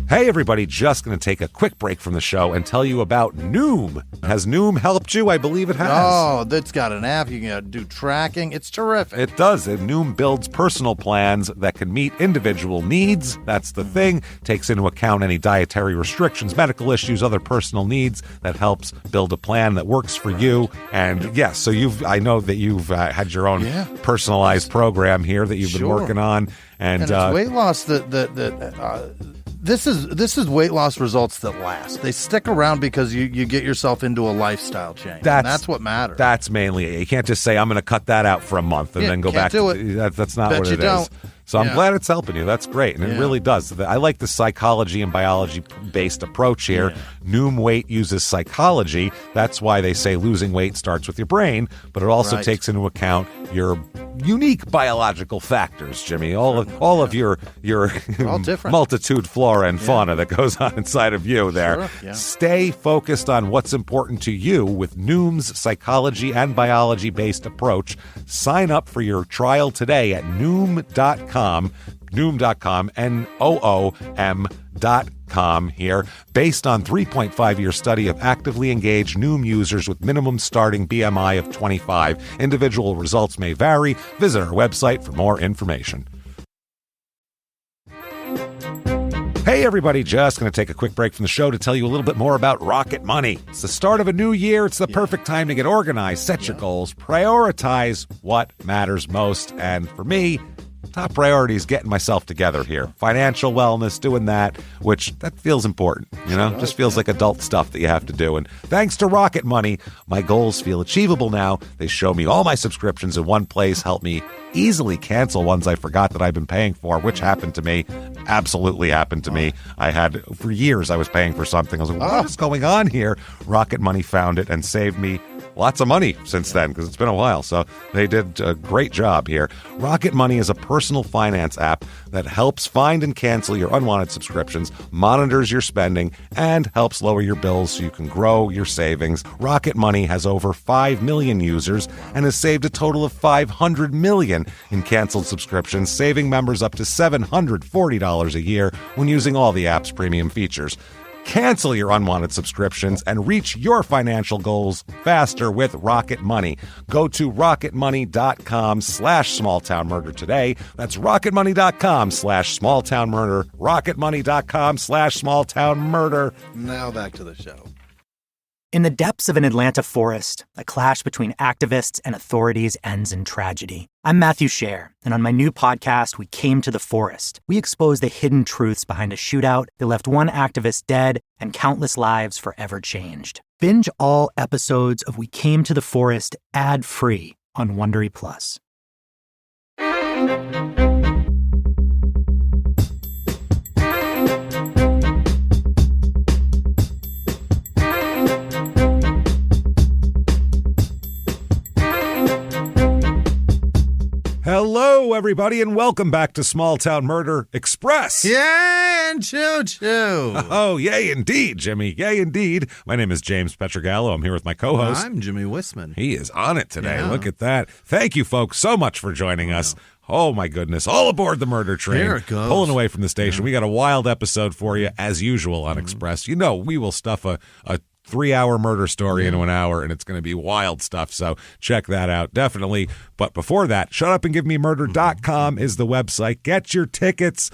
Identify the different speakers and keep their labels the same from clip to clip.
Speaker 1: Hey everybody, just going to take a quick break from the show and tell you about Noom. Has Noom helped you? I believe it has.
Speaker 2: Oh, that's got an app. You can do tracking. It's terrific.
Speaker 1: It does. And Noom builds personal plans that can meet individual needs. That's the thing. Takes into account any dietary restrictions, medical issues, other personal needs. That helps build a plan that works for you. And yes, so I know that you've had your own personalized program here that you've been working on. And
Speaker 2: it's weight loss This is weight loss results that last. They stick around because you get yourself into a lifestyle change. That's what matters.
Speaker 1: That's mainly it. You can't just say, I'm going to cut that out for a month and then go back
Speaker 2: to
Speaker 1: it. That's not what it is. So I'm glad it's helping you. That's great. And it really does. I like the psychology and biology-based approach here. Yeah. Noom Weight uses psychology. That's why they say losing weight starts with your brain, but it also takes into account your unique biological factors, Jimmy. All of your multitude flora and fauna that goes on inside of you there.
Speaker 2: Sure. Yeah.
Speaker 1: Stay focused on what's important to you with Noom's psychology and biology-based approach. Sign up for your trial today at Noom.com, Noom.com here, based on 3.5-year study of actively engaged Noom users with minimum starting BMI of 25. Individual results may vary. Visit our website for more information. Hey everybody, just going to take a quick break from the show to tell you a little bit more about Rocket Money. It's the start of a new year. It's the perfect time to get organized, set your goals, prioritize what matters most. And for me, top priority is getting myself together here. Financial wellness, doing that, which that feels important, just feels like adult stuff that you have to do. And thanks to Rocket Money, my goals feel achievable now. They show me all my subscriptions in one place, help me easily cancel ones I forgot that I've been paying for, which happened to me. Absolutely happened to me. For years, I was paying for something. I was like, what is going on here? Rocket Money found it and saved me lots of money since then, because it's been a while. So they did a great job here. Rocket Money is a personal finance app that helps find and cancel your unwanted subscriptions, monitors your spending, and helps lower your bills so you can grow your savings. Rocket Money has over 5 million users and has saved a total of $500 million in canceled subscriptions, saving members up to $740 a year when using all the app's premium features. Cancel your unwanted subscriptions and reach your financial goals faster with Rocket Money. Go to rocketmoney.com/smalltownmurder today. That's rocketmoney.com/smalltownmurder. rocketmoney.com/smalltownmurder.
Speaker 2: Now back to the show.
Speaker 3: In the depths of an Atlanta forest, a clash between activists and authorities ends in tragedy. I'm Matthew Scher, and on my new podcast, We Came to the Forest, we expose the hidden truths behind a shootout that left one activist dead and countless lives forever changed. Binge all episodes of We Came to the Forest ad-free on Wondery Plus.
Speaker 1: Hello, everybody, and welcome back to Small Town Murder Express.
Speaker 2: Yay and choo-choo.
Speaker 1: Oh, yay indeed, Jimmy. Yay indeed. My name is James Petrogallo. I'm here with my co-host.
Speaker 2: I'm Jimmy Wisman.
Speaker 1: He is on it today. Yeah. Look at that. Thank you, folks, so much for joining us. Oh, my goodness. All aboard the murder train.
Speaker 2: Here it goes.
Speaker 1: Pulling away from the station. We got a wild episode for you, as usual, on Express. You know, we will stuff a 3-hour murder story into an hour, and it's going to be wild stuff, so check that out, definitely. But before that, shutupandgivememurder.com is the website. Get your tickets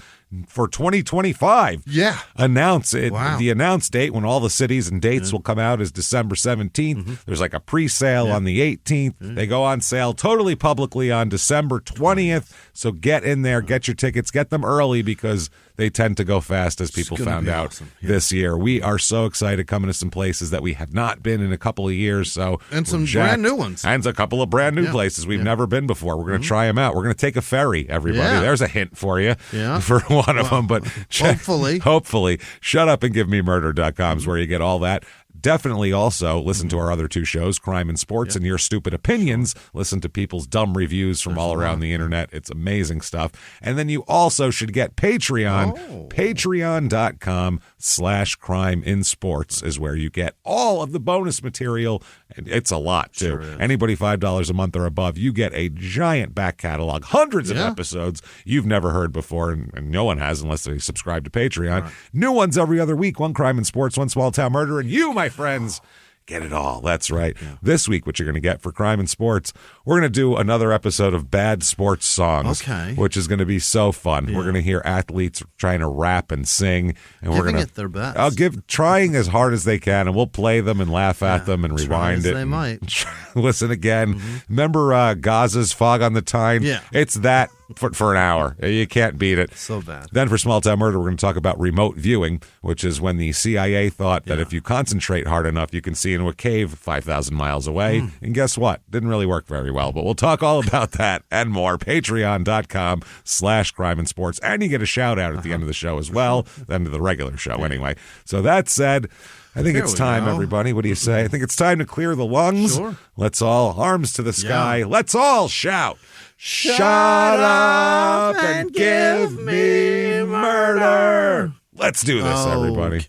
Speaker 1: for 2025.
Speaker 2: Yeah.
Speaker 1: Announce it. Wow. The announced date when all the cities and dates will come out is December 17th. There's like a pre-sale on the 18th. They go on sale totally publicly on December 20th. So get in there, get your tickets, get them early because they tend to go fast, as people found out this year. We are so excited coming to some places that we have not been in a couple of years.
Speaker 2: And some brand new ones.
Speaker 1: And a couple of brand new places we've never been before. We're going to try them out. We're going to take a ferry, everybody. There's a hint for you for one of them. But
Speaker 2: hopefully.
Speaker 1: Shutupandgivememurder.com is where you get all that. Definitely also listen to our other two shows, Crime and Sports and Your Stupid Opinions. Listen to people's dumb reviews from all around the internet. It's amazing stuff. And then you also should get Patreon. Patreon.com/CrimeInSports is where you get all of the bonus material. And it's a lot, too.
Speaker 2: Sure is.
Speaker 1: Anybody $5 a month or above, you get a giant back catalog, hundreds of episodes you've never heard before, and no one has unless they subscribe to Patreon. Right. New ones every other week, one Crime and Sports, one Small Town Murder, and you, my friends, get it all. That's right. Yeah. This week, what you're going to get for Crime and Sports, we're going to do another episode of Bad Sports Songs, which is going to be so fun. Yeah. We're going to hear athletes trying to rap and sing, and we're going to
Speaker 2: it their best.
Speaker 1: Trying as hard as they can, and we'll play them and laugh at them and rewind it.
Speaker 2: They might
Speaker 1: listen again. Remember Gaza's Fog on the Tyne?
Speaker 2: Yeah,
Speaker 1: it's that. For an hour. You can't beat it.
Speaker 2: So bad.
Speaker 1: Then for Small Town Murder, we're going to talk about remote viewing, which is when the CIA thought that if you concentrate hard enough, you can see into a cave 5,000 miles away. And guess what? Didn't really work very well, but we'll talk all about that and more. Patreon.com/Crime and Sports. And you get a shout out at the end of the show as well, the end of the regular show anyway. So that said, I think it's time, everybody. What do you say? I think it's time to clear the lungs.
Speaker 2: Sure.
Speaker 1: Let's all, arms to the sky. Let's all shout. Shut up and give me murder. Let's do this, everybody.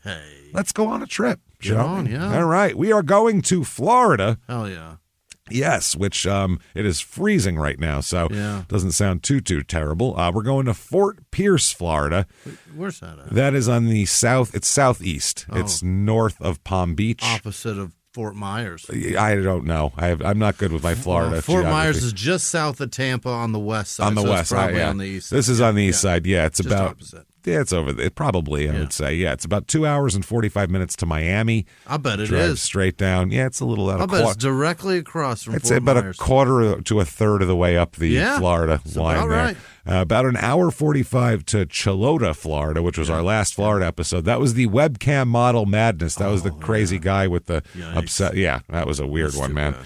Speaker 1: Let's go on a trip, shall we? All right. We are going to Florida.
Speaker 2: Oh, yeah.
Speaker 1: Yes, which it is freezing right now, so doesn't sound too terrible. We're going to Fort Pierce, Florida.
Speaker 2: Where's that at?
Speaker 1: That is on the south. It's southeast. Oh. It's north of Palm Beach.
Speaker 2: Opposite of Fort Myers.
Speaker 1: I don't know. I'm not good with my Florida
Speaker 2: Fort
Speaker 1: geography.
Speaker 2: Myers is just south of Tampa on the west side.
Speaker 1: On the west side,
Speaker 2: on the east side.
Speaker 1: This is on the east side. Yeah, it's
Speaker 2: just
Speaker 1: about
Speaker 2: opposite.
Speaker 1: Yeah, it's over there. Probably, I would say. Yeah, it's about 2 hours and 45 minutes to Miami.
Speaker 2: I bet it
Speaker 1: Drive
Speaker 2: is.
Speaker 1: Straight down. Yeah, it's a little out of
Speaker 2: I bet it's directly across from Fort
Speaker 1: I'd say about
Speaker 2: Myers.
Speaker 1: a quarter to a third of the way up the Florida line there.
Speaker 2: Right.
Speaker 1: About an hour 45 to Chilota, Florida, which was our last Florida episode. That was the webcam model madness. That was the crazy guy with the upset. Yeah, that was a weird one, man.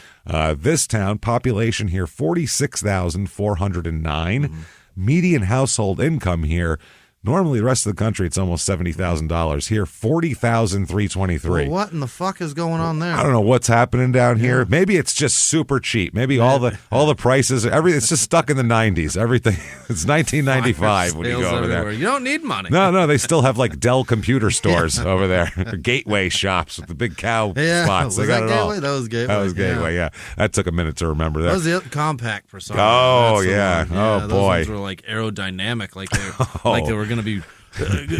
Speaker 1: This town, population here, 46,409. Median household income here, normally the rest of the country, it's almost $70,000. Here, $40,323.
Speaker 2: Well, what in the fuck is going on there?
Speaker 1: I don't know what's happening down here. Maybe it's just super cheap. Maybe all the prices, it's just stuck in the 90s. Everything, it's 1995 when you go over there.
Speaker 2: You don't need money.
Speaker 1: No, they still have like Dell computer stores over there, gateway shops with the big cow spots. They got it all.
Speaker 2: That was Gateway.
Speaker 1: That was Gateway. Yeah, that took a minute to remember.
Speaker 2: That was the compact for some.
Speaker 1: Oh yeah. Oh boy.
Speaker 2: Those ones were like aerodynamic, like they were going to be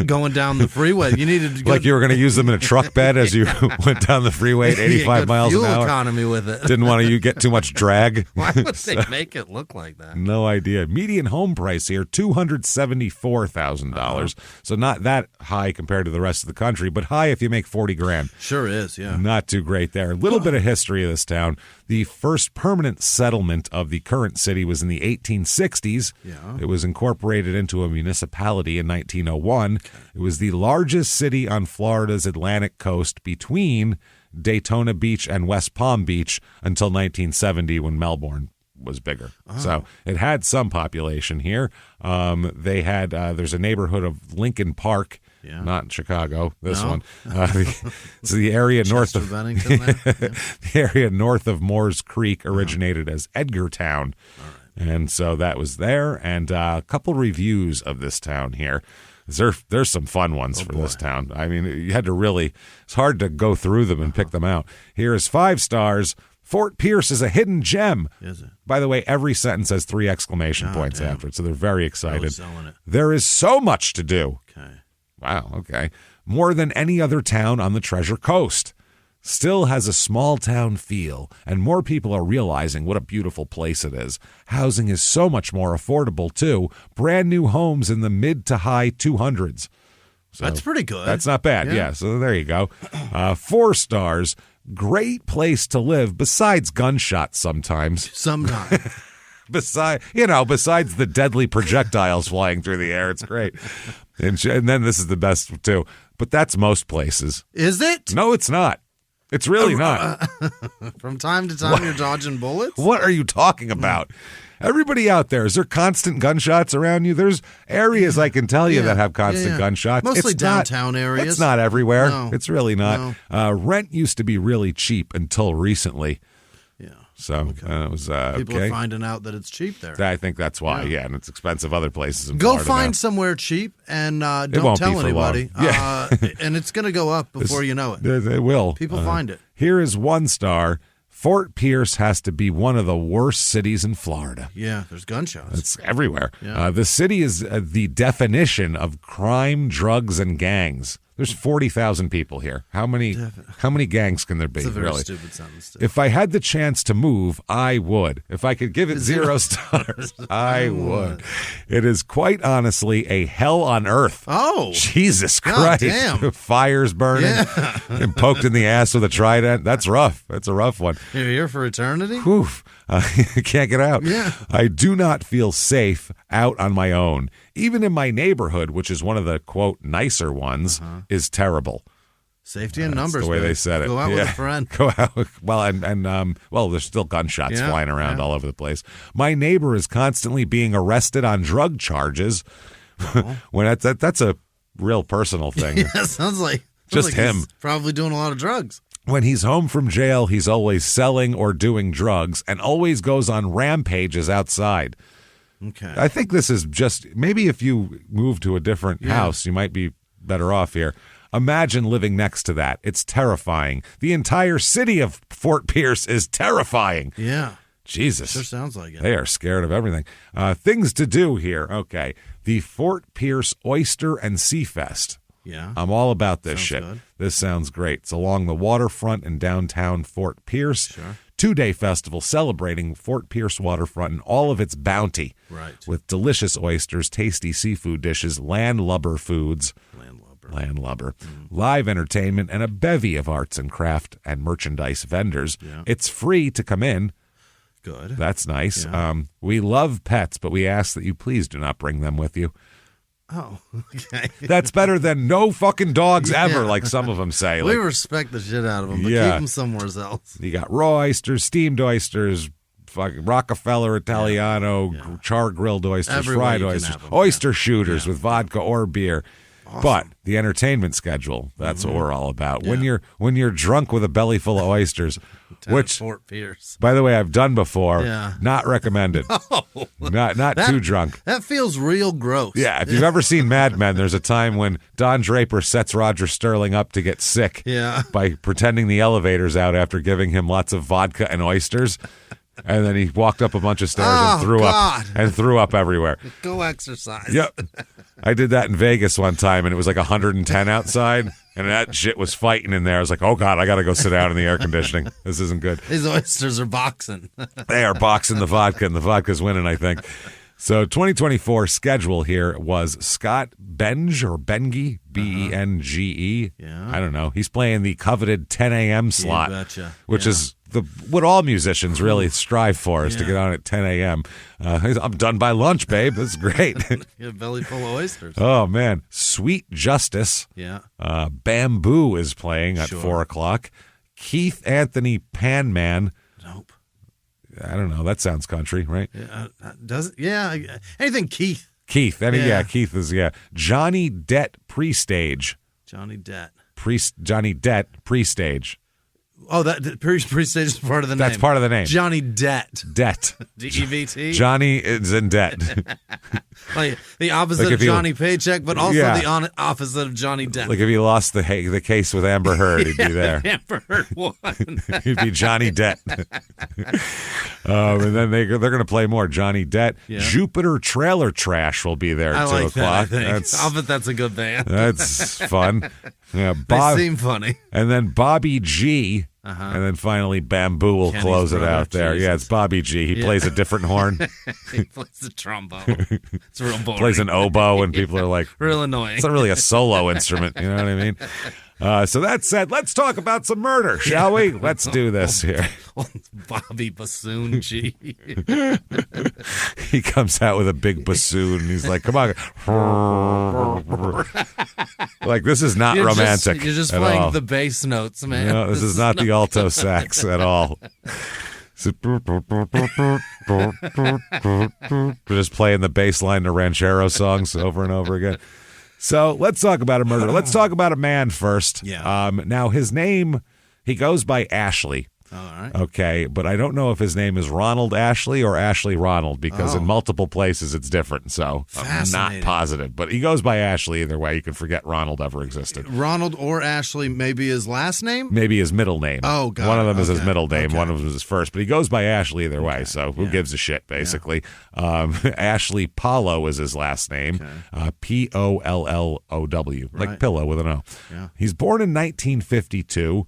Speaker 2: going down the freeway. You needed to
Speaker 1: you were going to use them in a truck bed as you went down the freeway at 85 miles an hour.
Speaker 2: Fuel economy with it.
Speaker 1: Didn't want to get too much drag.
Speaker 2: Why would they make it look like that?
Speaker 1: No idea. Median home price here, $274,000. So not that high compared to the rest of the country, but high if you make $40,000.
Speaker 2: Sure is, yeah.
Speaker 1: Not too great there. A little bit of history of this town. The first permanent settlement of the current city was in the 1860s.
Speaker 2: Yeah.
Speaker 1: It was incorporated into a municipality in 1901. It was the largest city on Florida's Atlantic coast between Daytona Beach and West Palm Beach until 1970 when Melbourne was bigger. So it had some population here. They had there's a neighborhood of Lincoln Park. Yeah. Not in Chicago, this one. It's the area north of the area north of Moores Creek originated as Edgartown. And so that was there. And a couple reviews of this town here. There's some fun ones for this town. I mean, you had to it's hard to go through them and pick them out. Here is 5 stars. Fort Pierce is a hidden gem.
Speaker 2: Is it?
Speaker 1: By the way, every sentence has 3 exclamation points after it, so they're very excited.
Speaker 2: Really selling it.
Speaker 1: There is so much to do.
Speaker 2: Okay.
Speaker 1: Wow, okay. More than any other town on the Treasure Coast. Still has a small town feel, and more people are realizing what a beautiful place it is. Housing is so much more affordable, too. Brand new homes in the mid to high 200s. So
Speaker 2: that's pretty good.
Speaker 1: That's not bad, yeah. So there you go. 4 stars. Great place to live, besides gunshots sometimes. Besides the deadly projectiles flying through the air. It's great. And then this is the best, too. But that's most places.
Speaker 2: Is it?
Speaker 1: No, it's not. It's really not.
Speaker 2: From time to time, you're dodging bullets?
Speaker 1: What are you talking about? Everybody out there, is there constant gunshots around you? There's areas I can tell you that have constant gunshots.
Speaker 2: Mostly
Speaker 1: it's
Speaker 2: downtown areas.
Speaker 1: It's not everywhere.
Speaker 2: No.
Speaker 1: It's really not.
Speaker 2: No.
Speaker 1: Rent used to be really cheap until recently.
Speaker 2: Yeah.
Speaker 1: So it was
Speaker 2: People
Speaker 1: okay.
Speaker 2: are finding out that it's cheap there.
Speaker 1: I think that's why. Yeah, and it's expensive other places in
Speaker 2: Go
Speaker 1: Florida
Speaker 2: find
Speaker 1: now.
Speaker 2: somewhere cheap and
Speaker 1: won't
Speaker 2: don't
Speaker 1: be
Speaker 2: tell
Speaker 1: for
Speaker 2: anybody.
Speaker 1: long. Yeah.
Speaker 2: And it's going to go up before you know it.
Speaker 1: It will.
Speaker 2: People find it.
Speaker 1: Here is 1 star. Fort Pierce has to be one of the worst cities in Florida.
Speaker 2: Yeah, there's gunshots.
Speaker 1: It's everywhere.
Speaker 2: Yeah.
Speaker 1: The city is the definition of crime, drugs, and gangs. There's 40,000 people here. How many gangs can there be?
Speaker 2: It's a very
Speaker 1: really?
Speaker 2: stupid sentence. Too.
Speaker 1: If I had the chance to move, I would. If I could give it 0 stars, I would. It is quite honestly a hell on earth.
Speaker 2: Oh.
Speaker 1: Jesus
Speaker 2: God
Speaker 1: Christ.
Speaker 2: damn.
Speaker 1: Fires burning and poked in the ass with a trident. That's rough. That's a rough one.
Speaker 2: You're here for eternity?
Speaker 1: Whew. I can't get out.
Speaker 2: Yeah.
Speaker 1: I do not feel safe out on my own. Even in my neighborhood, which is one of the, quote, nicer ones, is terrible.
Speaker 2: Safety in numbers.
Speaker 1: That's the way
Speaker 2: man.
Speaker 1: they said it.
Speaker 2: Go out with a friend.
Speaker 1: Go out. Well, well, there's still gunshots flying around all over the place. My neighbor is constantly being arrested on drug charges. When that's a real personal thing.
Speaker 2: Yeah, sounds like
Speaker 1: him.
Speaker 2: He's probably doing a lot of drugs.
Speaker 1: When he's home from jail, he's always selling or doing drugs and always goes on rampages outside.
Speaker 2: Okay.
Speaker 1: I think this is just maybe if you move to a different house, you might be better off here. Imagine living next to that. It's terrifying. The entire city of Fort Pierce is terrifying.
Speaker 2: Yeah.
Speaker 1: Jesus.
Speaker 2: Sure sounds like it.
Speaker 1: They are scared of everything. Things to do here. Okay. The Fort Pierce Oyster and Sea Fest.
Speaker 2: Yeah.
Speaker 1: I'm all about this
Speaker 2: Sounds
Speaker 1: shit.
Speaker 2: good.
Speaker 1: This sounds great. It's along the waterfront in downtown Fort Pierce.
Speaker 2: Sure.
Speaker 1: 2-day festival celebrating Fort Pierce waterfront and all of its bounty.
Speaker 2: Right.
Speaker 1: With delicious oysters, tasty seafood dishes, landlubber foods. Landlubber. Live entertainment, and a bevy of arts and craft and merchandise vendors.
Speaker 2: Yeah.
Speaker 1: It's free to come in.
Speaker 2: Good.
Speaker 1: That's nice.
Speaker 2: Yeah.
Speaker 1: We love pets, but we ask that you please do not bring them with you.
Speaker 2: Oh, okay.
Speaker 1: That's better than no fucking dogs ever, like some of them say.
Speaker 2: We
Speaker 1: Like,
Speaker 2: respect the shit out of them, but
Speaker 1: Yeah.
Speaker 2: keep them somewhere else.
Speaker 1: you got raw oysters, steamed oysters, fucking Rockefeller Italiano, char-grilled oysters,
Speaker 2: Every way
Speaker 1: fried
Speaker 2: you can
Speaker 1: oysters,
Speaker 2: have 'em,
Speaker 1: oyster shooters with vodka or beer. But the entertainment schedule, that's what we're all about.
Speaker 2: Yeah.
Speaker 1: When you're drunk with a belly full of oysters, which,
Speaker 2: Fort Pierce.
Speaker 1: by the way, I've done before,
Speaker 2: Yeah.
Speaker 1: not recommended. Not too drunk.
Speaker 2: That feels real gross.
Speaker 1: Yeah, if you've ever seen Mad Men, there's a time when Don Draper sets Roger Sterling up to get sick
Speaker 2: Yeah.
Speaker 1: by pretending the elevator's out after giving him lots of vodka and oysters. And then he walked up a bunch of stairs and threw up everywhere.
Speaker 2: Go exercise.
Speaker 1: Yep. I did that in Vegas one time, and it was like 110 outside, and that shit was fighting in there. I was like, oh, God, I got to go sit down in the air conditioning. This isn't good.
Speaker 2: These oysters are boxing.
Speaker 1: They are boxing the vodka, and the vodka's winning, I think. So 2024 schedule here was Scott Benge or Bengi, Benge.
Speaker 2: Yeah.
Speaker 1: I don't know. He's playing the coveted 10 a.m. slot,
Speaker 2: betcha.
Speaker 1: which
Speaker 2: Yeah.
Speaker 1: is what all musicians really strive for, is to get on at 10 a.m. I'm done by lunch, babe. This is great.
Speaker 2: You have a belly full of oysters.
Speaker 1: Oh, man. Sweet Justice.
Speaker 2: Yeah.
Speaker 1: Bamboo is playing at
Speaker 2: Sure.
Speaker 1: 4 o'clock. Keith Anthony Panman.
Speaker 2: Nope.
Speaker 1: I don't know. That sounds country, right?
Speaker 2: Does it? Yeah. Anything Keith.
Speaker 1: Keith.
Speaker 2: Yeah.
Speaker 1: Keith is, Johnny Depp pre-stage.
Speaker 2: Johnny Depp.
Speaker 1: Johnny Depp pre-stage.
Speaker 2: Oh, that pre-stage is part of the name.
Speaker 1: That's part of the name.
Speaker 2: Johnny Debt.
Speaker 1: Debt.
Speaker 2: D-E-V-T?
Speaker 1: Johnny is in debt.
Speaker 2: Like the opposite
Speaker 1: Like
Speaker 2: of
Speaker 1: if
Speaker 2: Johnny Paycheck, but also
Speaker 1: Yeah.
Speaker 2: the opposite of Johnny Depp.
Speaker 1: Like if he lost the case with Amber Heard, he'd be there.
Speaker 2: Amber Heard won.
Speaker 1: He'd be Johnny Depp. And then they're going to play more. Johnny Depp.
Speaker 2: Yeah.
Speaker 1: Jupiter Trailer Trash will be there at
Speaker 2: I
Speaker 1: 2
Speaker 2: like
Speaker 1: o'clock.
Speaker 2: that, I think. I'll bet that's a good band.
Speaker 1: That's fun. Yeah,
Speaker 2: They seem funny.
Speaker 1: and then Bobby G. And then finally Bamboo will
Speaker 2: Kenny's
Speaker 1: close it
Speaker 2: brother,
Speaker 1: out there.
Speaker 2: Jesus.
Speaker 1: Yeah, it's Bobby G. He plays a different horn.
Speaker 2: He plays the trombone. It's real boring.
Speaker 1: Plays an oboe, and people are like,
Speaker 2: real annoying.
Speaker 1: it's not really a solo instrument. You know what I mean? So that said, let's talk about some murder, shall we? Let's do this here.
Speaker 2: Bobby Bassoon G.
Speaker 1: He comes out with a big bassoon. And he's like, come on. Like, this is not romantic.
Speaker 2: You're just
Speaker 1: at
Speaker 2: playing
Speaker 1: all.
Speaker 2: the bass notes, man.
Speaker 1: No, this is not the alto sax at all. Just playing the bass line to ranchero songs over and over again. So let's talk about a murder. Let's talk about a man first.
Speaker 2: Yeah.
Speaker 1: Now, his name, he goes by Ashley.
Speaker 2: All right.
Speaker 1: Okay, but I don't know if his name is Ronald Ashley or Ashley Ronald, because in multiple places it's different, so I'm not positive. But he goes by Ashley either way. You can forget Ronald ever existed.
Speaker 2: Ronald or Ashley, maybe his last name?
Speaker 1: Maybe his middle name.
Speaker 2: Oh, God.
Speaker 1: One of them is his middle name, one of them is his first, but he goes by Ashley either way, so who gives a shit, basically. Ashley Paulo is his last name, Pollow, like pillow with an O.
Speaker 2: Yeah.
Speaker 1: He's born in 1952.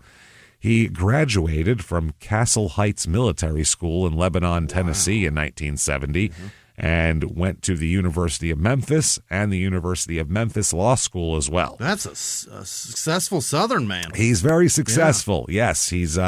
Speaker 1: He graduated from Castle Heights Military School in Lebanon, Tennessee in 1970 and went to the University of Memphis and the University of Memphis Law School as well.
Speaker 2: That's a successful Southern man.
Speaker 1: He's very successful. Yes, he's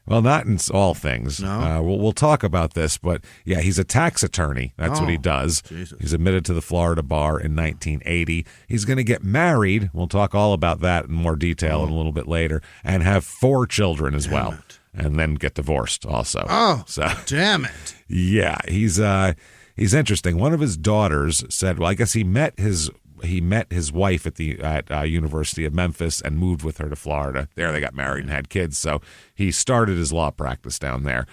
Speaker 1: well, not in all things.
Speaker 2: No?
Speaker 1: We'll talk about this, but yeah, he's a tax attorney. That's what he does.
Speaker 2: Jesus.
Speaker 1: He's admitted to the Florida bar in 1980. He's going to get married. We'll talk all about that in more detail in a little bit later, and have 4 children as well, and then get divorced also.
Speaker 2: Oh,
Speaker 1: so
Speaker 2: damn it.
Speaker 1: Yeah, he's interesting. One of his daughters said, well, I guess he met his wife at the University of Memphis and moved with her to Florida. There they got married and had kids, so he started his law practice down there.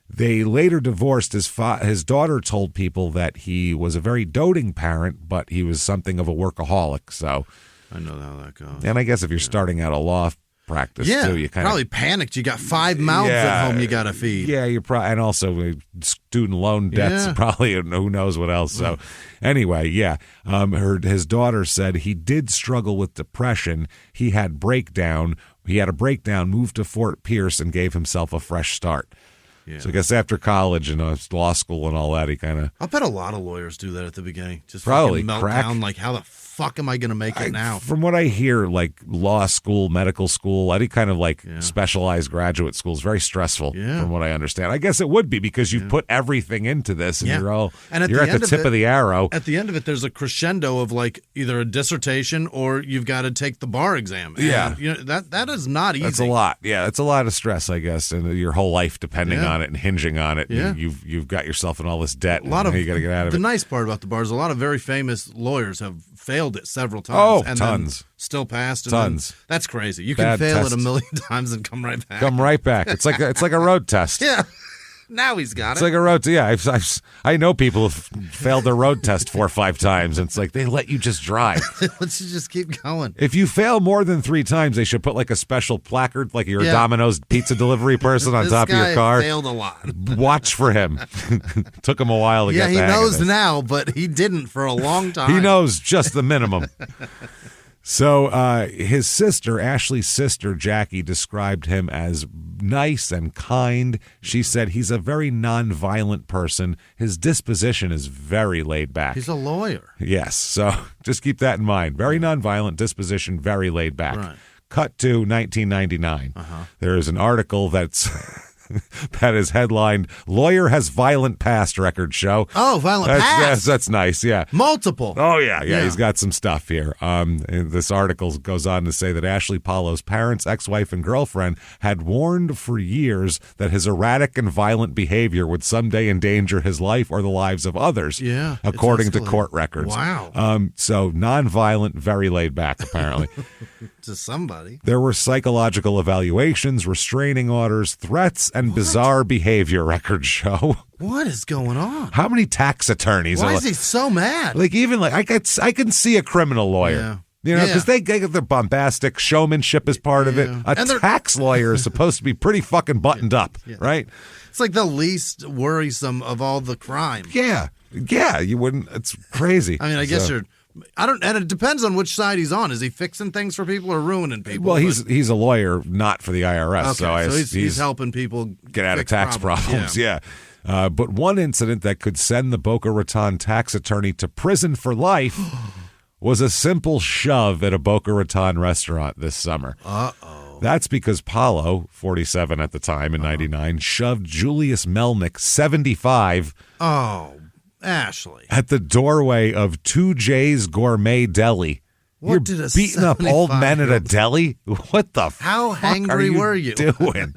Speaker 1: They later divorced. His daughter told people that he was a very doting parent, but he was something of a workaholic. So
Speaker 2: I know how that goes.
Speaker 1: And I guess if you're starting out a law practice too, you kind
Speaker 2: probably
Speaker 1: of
Speaker 2: panicked. You got 5 mouths at home you got to feed.
Speaker 1: Yeah, you're probably, and also student loan debts, probably, and who knows what else. So anyway, his daughter said he did struggle with depression. He had a breakdown, moved to Fort Pierce, and gave himself a fresh start. Yeah. So I guess after college and law school and all that, he kind of...
Speaker 2: I'll bet a lot of lawyers do that at the beginning. Just
Speaker 1: probably
Speaker 2: melt down, like, how the fuck am I going to make it now?
Speaker 1: From what I hear, like law school, medical school, any kind of specialized graduate school is very stressful from what I understand. I guess it would be because you've put everything into this and you're at the tip of the arrow.
Speaker 2: At the end of it, there's a crescendo of like either a dissertation or you've got to take the bar exam. And, that is not easy.
Speaker 1: That's a lot. Yeah, it's a lot of stress, I guess, and your whole life depending on it and hinging on it.
Speaker 2: Yeah.
Speaker 1: You've got yourself in all this debt.
Speaker 2: A lot of
Speaker 1: you got to get out of it.
Speaker 2: The nice part about the bar is a lot of very famous lawyers have failed it several times.
Speaker 1: Oh,
Speaker 2: and
Speaker 1: tons.
Speaker 2: Then still passed. And
Speaker 1: tons.
Speaker 2: That's crazy. You can
Speaker 1: Bad
Speaker 2: fail
Speaker 1: tests.
Speaker 2: it a million times and come right back.
Speaker 1: Come right back. It's like a road test.
Speaker 2: Yeah. Now he's got
Speaker 1: It's
Speaker 2: it.
Speaker 1: like a road. Yeah, I know people who've failed their road test 4 or 5 times. And it's like they let you just drive.
Speaker 2: Let's just keep going.
Speaker 1: If you fail more than 3 times, they should put like a special placard, like you're a Domino's pizza delivery person on top of your car.
Speaker 2: This guy failed a lot.
Speaker 1: Watch for him. Took him a while to get the hang of
Speaker 2: he knows
Speaker 1: this.
Speaker 2: now, but he didn't for a long time.
Speaker 1: He knows just the minimum. So his sister, Ashley's sister, Jackie, described him as nice and kind. She said he's a very nonviolent person. His disposition is very laid back.
Speaker 2: He's a lawyer.
Speaker 1: Yes, so just keep that in mind. Very nonviolent disposition, very laid back.
Speaker 2: Right.
Speaker 1: Cut to 1999. There is an article that is headlined, "Lawyer Has Violent Past Record Show."
Speaker 2: Oh, violent past.
Speaker 1: That's nice, yeah.
Speaker 2: Multiple.
Speaker 1: Oh, yeah, he's got some stuff here. And this article goes on to say that Ashley Paulo's parents, ex-wife, and girlfriend had warned for years that his erratic and violent behavior would someday endanger his life or the lives of others, according to court records.
Speaker 2: Wow.
Speaker 1: So nonviolent, very laid back, apparently.
Speaker 2: To somebody.
Speaker 1: There were psychological evaluations, restraining orders, threats, and bizarre behavior, records show.
Speaker 2: What is going on?
Speaker 1: How many tax attorneys
Speaker 2: Why
Speaker 1: are
Speaker 2: is he so mad?
Speaker 1: like even like I can see a criminal lawyer.
Speaker 2: Yeah.
Speaker 1: You know, because they get their bombastic showmanship as part of it. A tax lawyer is supposed to be pretty fucking buttoned up, right?
Speaker 2: It's like the least worrisome of all the crime.
Speaker 1: Yeah, you wouldn't. It's crazy.
Speaker 2: I mean, I guess you're. And it depends on which side he's on. Is he fixing things for people or ruining people?
Speaker 1: Well, he's a lawyer, not for the IRS.
Speaker 2: Okay,
Speaker 1: so
Speaker 2: he's helping people
Speaker 1: get out of tax problems. Yeah. But one incident that could send the Boca Raton tax attorney to prison for life was a simple shove at a Boca Raton restaurant this summer.
Speaker 2: Uh-oh.
Speaker 1: That's because Paulo, 47 at the time in 99, shoved Julius Melnick, 75.
Speaker 2: Oh, Ashley.
Speaker 1: At the doorway of 2J's Gourmet Deli You're beating up old men at a deli? What the
Speaker 2: How
Speaker 1: fuck
Speaker 2: hangry
Speaker 1: are you
Speaker 2: were you?
Speaker 1: doing?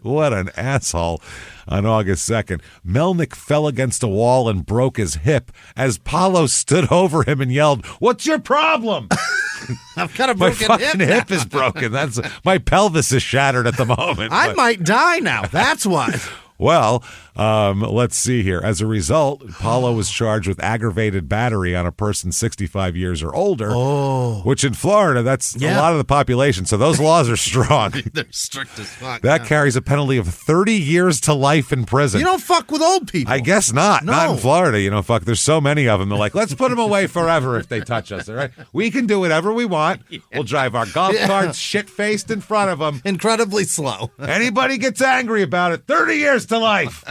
Speaker 1: What an asshole. On August 2nd, Melnick fell against a wall and broke his hip as Paulo stood over him and yelled, "What's your problem?"
Speaker 2: I've got a
Speaker 1: My
Speaker 2: broken
Speaker 1: fucking
Speaker 2: hip.
Speaker 1: hip is broken. My pelvis is shattered at the moment.
Speaker 2: I might die now. That's why.
Speaker 1: Well, let's see here. As a result, Paulo was charged with aggravated battery on a person 65 years or older, which in Florida, that's a lot of the population. So those laws are strong.
Speaker 2: They're strict as fuck.
Speaker 1: That carries a penalty of 30 years to life in prison.
Speaker 2: You don't fuck with old people.
Speaker 1: I guess not.
Speaker 2: No.
Speaker 1: Not in Florida. Fuck, there's so many of them. They're like, let's put them away forever if they touch us, all right? We can do whatever we want. We'll drive our golf carts shit-faced in front of them.
Speaker 2: Incredibly slow.
Speaker 1: Anybody gets angry about it, 30 years to life.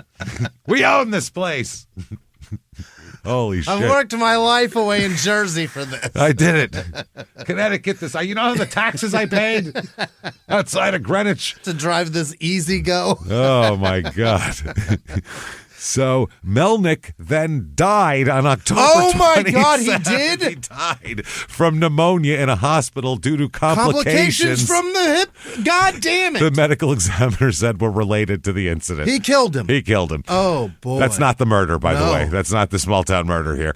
Speaker 1: We own this place. Holy shit.
Speaker 2: I've worked my life away in Jersey for this.
Speaker 1: I did it. Connecticut, you know the taxes I paid outside of Greenwich?
Speaker 2: To drive this easy go.
Speaker 1: Oh, my God. So Melnick then died on October 27th.
Speaker 2: Oh, my God, he did?
Speaker 1: He died from pneumonia in a hospital due to complications
Speaker 2: from the hip? God damn it.
Speaker 1: the medical examiner said were related to the incident.
Speaker 2: He killed him.
Speaker 1: He killed him.
Speaker 2: Oh, boy.
Speaker 1: That's not the murder, by the
Speaker 2: No.
Speaker 1: way. That's not the small town murder here,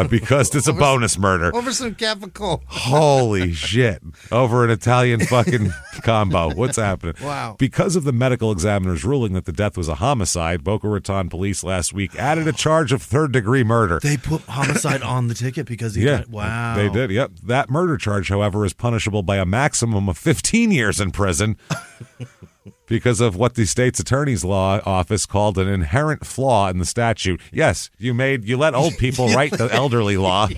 Speaker 1: because it's a bonus murder.
Speaker 2: Over some capicola.
Speaker 1: Holy shit. Over an Italian fucking combo. What's happening?
Speaker 2: Wow.
Speaker 1: Because of the medical examiner's ruling that the death was a homicide, Boca Raton police last week added a charge of third-degree murder.
Speaker 2: They put homicide on the ticket because he died. Wow.
Speaker 1: They did, yep. That murder charge, however, is punishable by a maximum of 15 years in prison because of what the state's attorney's law office called an inherent flaw in the statute. Yes, you let old people write the elderly law,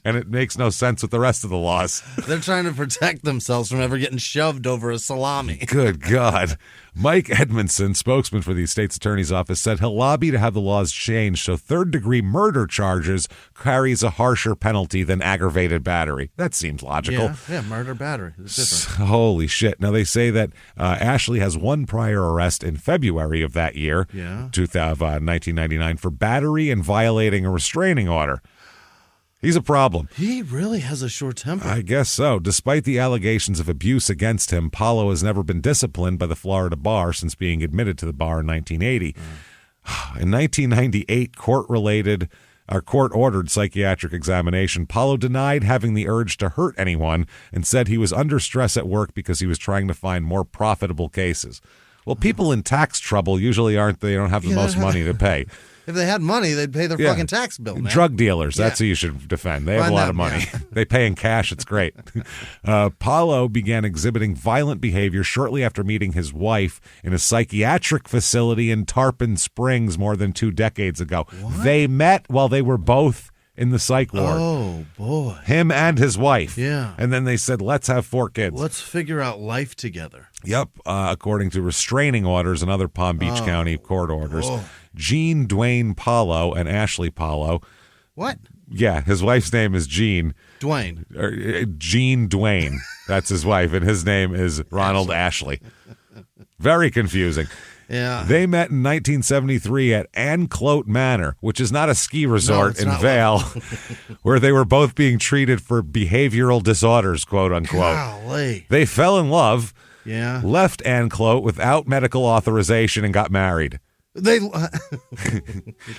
Speaker 1: and it makes no sense with the rest of the laws.
Speaker 2: They're trying to protect themselves from ever getting shoved over a salami.
Speaker 1: Good God. Mike Edmondson, spokesman for the state's attorney's office, said he'll lobby to have the laws changed so third-degree murder charges carries a harsher penalty than aggravated battery. That seems logical.
Speaker 2: Yeah, murder, battery. It's different.
Speaker 1: Holy shit. Now, they say that Ashley has one prior arrest in February of that year, 1999, for battery and violating a restraining order. He's a problem.
Speaker 2: He really has a short temper.
Speaker 1: I guess so. Despite the allegations of abuse against him, Paulo has never been disciplined by the Florida bar since being admitted to the bar in 1980. In 1998, court-ordered psychiatric examination, Paulo denied having the urge to hurt anyone and said he was under stress at work because he was trying to find more profitable cases. Well, people in tax trouble usually they don't have the most money to pay.
Speaker 2: If they had money, they'd pay their fucking tax bill, man.
Speaker 1: Drug dealers, that's who you should defend. They have a lot of money. They pay in cash. It's great. Paulo began exhibiting violent behavior shortly after meeting his wife in a psychiatric facility in Tarpon Springs more than 2 decades ago. What? They met while they were both in the psych ward.
Speaker 2: Oh, boy.
Speaker 1: Him and his wife.
Speaker 2: Yeah.
Speaker 1: And then they said, let's have 4 kids.
Speaker 2: Let's figure out life together.
Speaker 1: Yep. According to restraining orders and other Palm Beach County court orders. Jean Dwayne Paulo and Ashley Paulo.
Speaker 2: What?
Speaker 1: Yeah, his wife's name is Jean.
Speaker 2: Dwayne.
Speaker 1: Jean Dwayne. That's his wife, and his name is Ronald Ashley. Very confusing.
Speaker 2: Yeah.
Speaker 1: They met in 1973 at Anclote Manor, which is not a ski resort in Vail, where they were both being treated for behavioral disorders, quote unquote.
Speaker 2: Golly.
Speaker 1: They fell in love,
Speaker 2: left
Speaker 1: Anclote without medical authorization, and got married.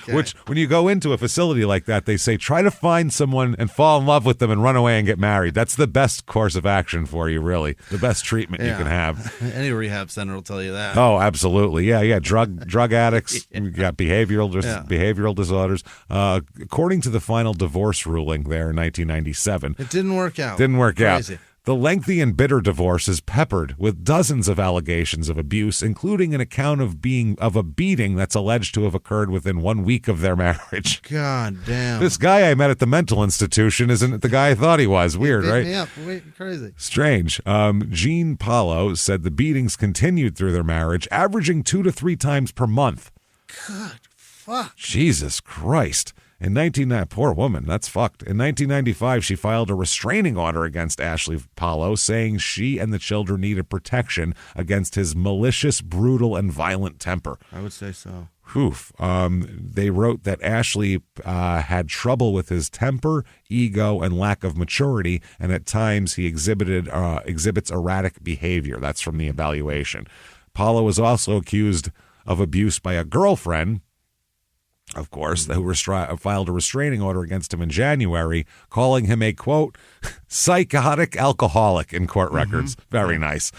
Speaker 1: Which, when you go into a facility like that, they say try to find someone and fall in love with them and run away and get married. That's the best course of action for you, really. The best treatment you can have.
Speaker 2: Any rehab center will tell you that.
Speaker 1: Oh, absolutely. Yeah. Drug addicts, you got behavioral disorders. According to the final divorce ruling there in 1997.
Speaker 2: It didn't work out.
Speaker 1: Crazy. The lengthy and bitter divorce is peppered with dozens of allegations of abuse, including an account of a beating that's alleged to have occurred within 1 week of their marriage.
Speaker 2: God damn.
Speaker 1: This guy I met at the mental institution isn't the guy I thought he was. Weird, right?
Speaker 2: Yeah, crazy.
Speaker 1: Strange. Jean Paulo said the beatings continued through their marriage, averaging 2 to 3 times per month.
Speaker 2: God, fuck.
Speaker 1: Jesus Christ. Poor woman, that's fucked. In 1995, she filed a restraining order against Ashley Paulo, saying she and the children needed protection against his malicious, brutal, and violent temper.
Speaker 2: I would say so.
Speaker 1: They wrote that Ashley had trouble with his temper, ego, and lack of maturity, and at times he exhibits erratic behavior. That's from the evaluation. Paulo was also accused of abuse by a girlfriend, of course, who filed a restraining order against him in January, calling him a, quote, psychotic alcoholic in court records. Very nice.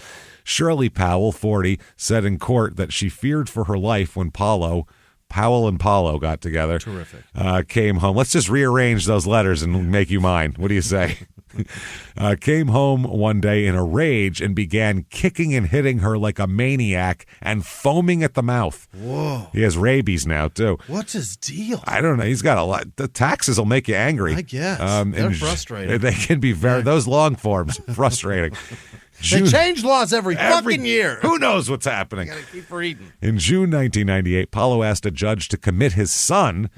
Speaker 1: Shirley Powell, 40, said in court that she feared for her life when Powell and Paulo got together.
Speaker 2: Terrific.
Speaker 1: Came home. Let's just rearrange those letters and make you mine. What do you say? Came home one day in a rage and began kicking and hitting her like a maniac and foaming at the mouth.
Speaker 2: Whoa.
Speaker 1: He has rabies now, too.
Speaker 2: What's his deal?
Speaker 1: I don't know. He's got a lot. The taxes will make you angry.
Speaker 2: I guess. They're frustrating.
Speaker 1: They can be those long forms, frustrating.
Speaker 2: They change laws every fucking year.
Speaker 1: Who knows what's happening?
Speaker 2: You gotta keep reading.
Speaker 1: In June 1998, Paulo asked a judge to commit his son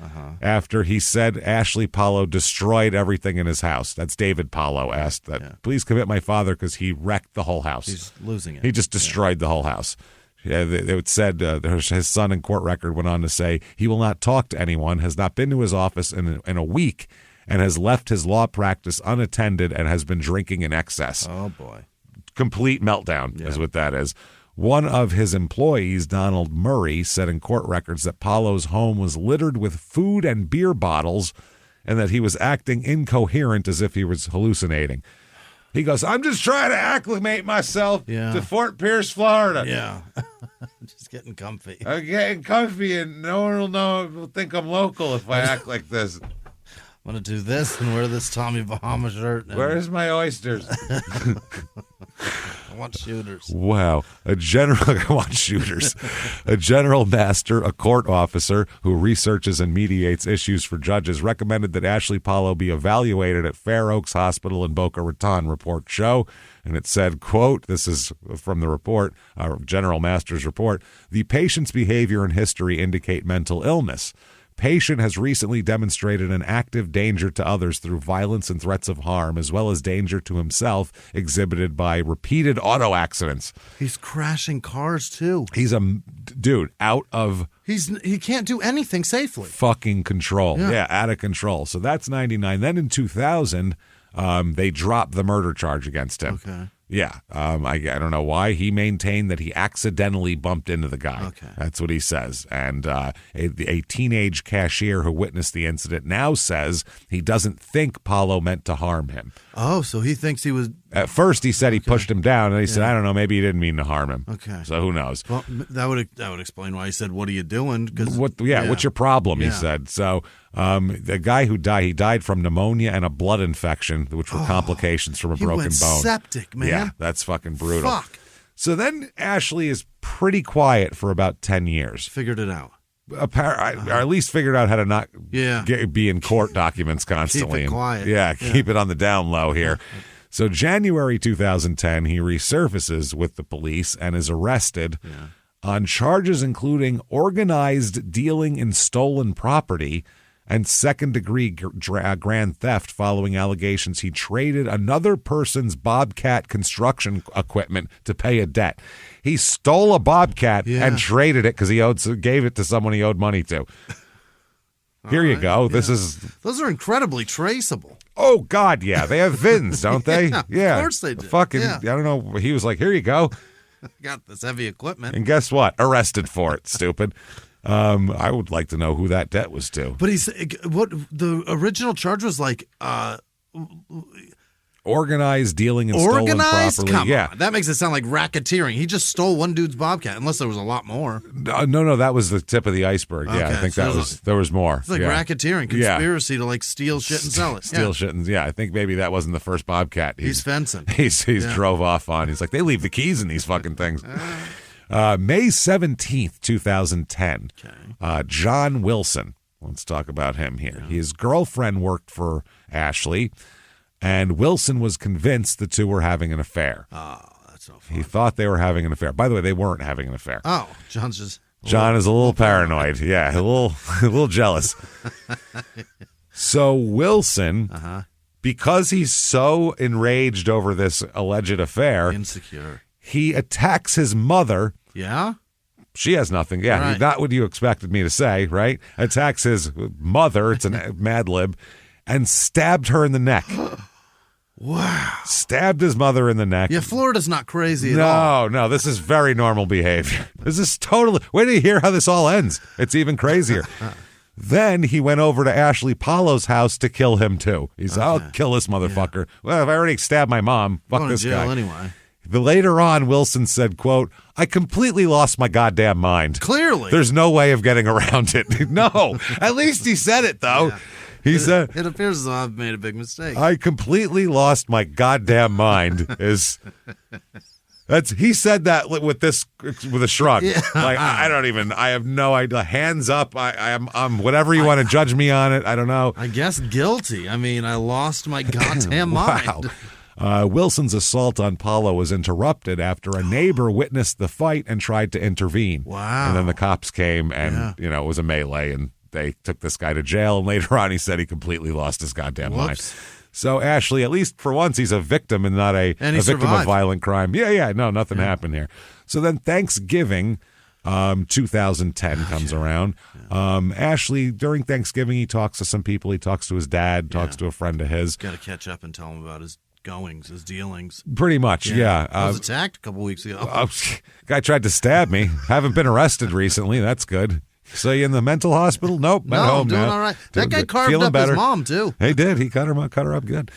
Speaker 1: after he said Ashley Paulo destroyed everything in his house. That's David Paulo asked that. Yeah. Please commit my father because he wrecked the whole house.
Speaker 2: He's losing it.
Speaker 1: He just destroyed the whole house. Yeah, it said his son in court record went on to say he will not talk to anyone, has not been to his office in a week, and has left his law practice unattended and has been drinking in excess.
Speaker 2: Oh, boy.
Speaker 1: Complete meltdown is what that is. One of his employees, Donald Murray, said in court records that Paulo's home was littered with food and beer bottles and that he was acting incoherent as if he was hallucinating. He goes, I'm just trying to acclimate myself to Fort Pierce, Florida.
Speaker 2: Yeah. Just getting comfy.
Speaker 1: I'm getting comfy and no one will think I'm local if I act like this.
Speaker 2: I'm going to do this and wear this Tommy Bahama shirt.
Speaker 1: Where's my oysters?
Speaker 2: I want shooters.
Speaker 1: Wow. I want shooters. A general master, a court officer who researches and mediates issues for judges, recommended that Ashley Paulo be evaluated at Fair Oaks Hospital in Boca Raton, reports show. And it said, quote, this is from the report, our general master's report, the patient's behavior and history indicate mental illness. Patient has recently demonstrated an active danger to others through violence and threats of harm, as well as danger to himself exhibited by repeated auto accidents.
Speaker 2: He's crashing cars, too.
Speaker 1: He's a dude out of...
Speaker 2: He can't do anything safely.
Speaker 1: Fucking control. Yeah, out of control. So that's 99. Then in 2000, they dropped the murder charge against him.
Speaker 2: Okay.
Speaker 1: Yeah, I don't know why. He maintained that he accidentally bumped into the guy.
Speaker 2: Okay.
Speaker 1: That's what he says. And a teenage cashier who witnessed the incident now says he doesn't think Paulo meant to harm him.
Speaker 2: Oh, so he thinks he was...
Speaker 1: At first, he said he pushed him down, and he said, I don't know, maybe he didn't mean to harm him.
Speaker 2: Okay.
Speaker 1: So who knows?
Speaker 2: Well, that would explain why he said, what are you doing?
Speaker 1: What's your problem, he said. So the guy who died, he died from pneumonia and a blood infection, which were complications from a broken bone.
Speaker 2: Septic, man.
Speaker 1: Yeah, that's fucking brutal.
Speaker 2: Fuck.
Speaker 1: So then Ashley is pretty quiet for about 10 years.
Speaker 2: Figured it out.
Speaker 1: Or at least figured out how to not be in court documents constantly.
Speaker 2: Keep it quiet.
Speaker 1: Keep it on the down low here. So January 2010, he resurfaces with the police and is arrested on charges including organized dealing in stolen property and second-degree grand theft following allegations he traded another person's Bobcat construction equipment to pay a debt. He stole a Bobcat and traded it because he gave it to someone he owed money to. Here you go.
Speaker 2: Those are incredibly traceable.
Speaker 1: Oh, God, yeah. They have VINs, don't they?
Speaker 2: Yeah, of course they do.
Speaker 1: Fucking, I don't know. He was like, here you go.
Speaker 2: Got this heavy equipment.
Speaker 1: And guess what? Arrested for it, stupid. I would like to know who that debt was to.
Speaker 2: But what the original charge was like
Speaker 1: organized dealing in stolen property.
Speaker 2: Come on. That makes it sound like racketeering. He just stole one dude's Bobcat, unless there was a lot more.
Speaker 1: No, that was the tip of the iceberg.
Speaker 2: Okay,
Speaker 1: I think there was more.
Speaker 2: It's like racketeering, conspiracy to like steal shit and sell it.
Speaker 1: Steal shit and I think maybe that wasn't the first Bobcat.
Speaker 2: He's fencing.
Speaker 1: He's drove off on. He's like, they leave the keys in these fucking things. May 17th, 2010, John Wilson. Let's talk about him here. His girlfriend worked for Ashley, and Wilson was convinced the two were having an affair.
Speaker 2: Oh, that's so fun.
Speaker 1: He thought they were having an affair. By the way, they weren't having an affair.
Speaker 2: Oh, John
Speaker 1: is a little paranoid. Yeah, a little jealous. So Wilson, because he's so enraged over this alleged affair,
Speaker 2: insecure,
Speaker 1: he attacks his mother.
Speaker 2: Yeah?
Speaker 1: she has nothing. Yeah,
Speaker 2: Right.
Speaker 1: not what you expected me to say, right? Attacks his mother, it's a Mad Lib, and stabbed her in the neck.
Speaker 2: Wow.
Speaker 1: Stabbed his mother in the neck.
Speaker 2: Yeah, Florida's not crazy at all.
Speaker 1: No, this is very normal behavior. This is totally... Wait till you hear how this all ends. It's even crazier. Then he went over to Ashley Paulo's house to kill him, too. He's, I'll kill this motherfucker. Yeah. Well, if I already stabbed my mom, fuck
Speaker 2: Going
Speaker 1: this
Speaker 2: to jail
Speaker 1: guy.
Speaker 2: Anyway.
Speaker 1: Later on, Wilson said, quote, I completely lost my goddamn mind.
Speaker 2: Clearly.
Speaker 1: There's no way of getting around it. No. At least he said it, though.
Speaker 2: Yeah.
Speaker 1: He said,
Speaker 2: it appears as though I've made a big mistake.
Speaker 1: I completely lost my goddamn mind. He said that with a shrug.
Speaker 2: Yeah.
Speaker 1: Like, I have no idea. Hands up. I'm whatever you want to judge me on it. I don't know.
Speaker 2: I guess guilty. I mean, I lost my goddamn mind.
Speaker 1: Wilson's assault on Paulo was interrupted after a neighbor witnessed the fight and tried to intervene.
Speaker 2: Wow.
Speaker 1: And then the cops came and, it was a melee and they took this guy to jail. And later on, he said he completely lost his goddamn mind. So, Ashley, at least for once, he's a victim and not a victim of violent crime. Yeah, no, nothing happened here. So then Thanksgiving 2010 comes around. Ashley, during Thanksgiving, he talks to some people. He talks to his dad, talks to a friend of his.
Speaker 2: Got to catch up and tell him about his goings, his dealings.
Speaker 1: Pretty much, yeah.
Speaker 2: I was attacked a couple weeks ago.
Speaker 1: Guy tried to stab me. Haven't been arrested recently. That's good. So you in the mental hospital? Nope.
Speaker 2: No,
Speaker 1: at home
Speaker 2: I'm doing
Speaker 1: now.
Speaker 2: all right. That guy carved up his mom, too.
Speaker 1: He did. He cut her up good.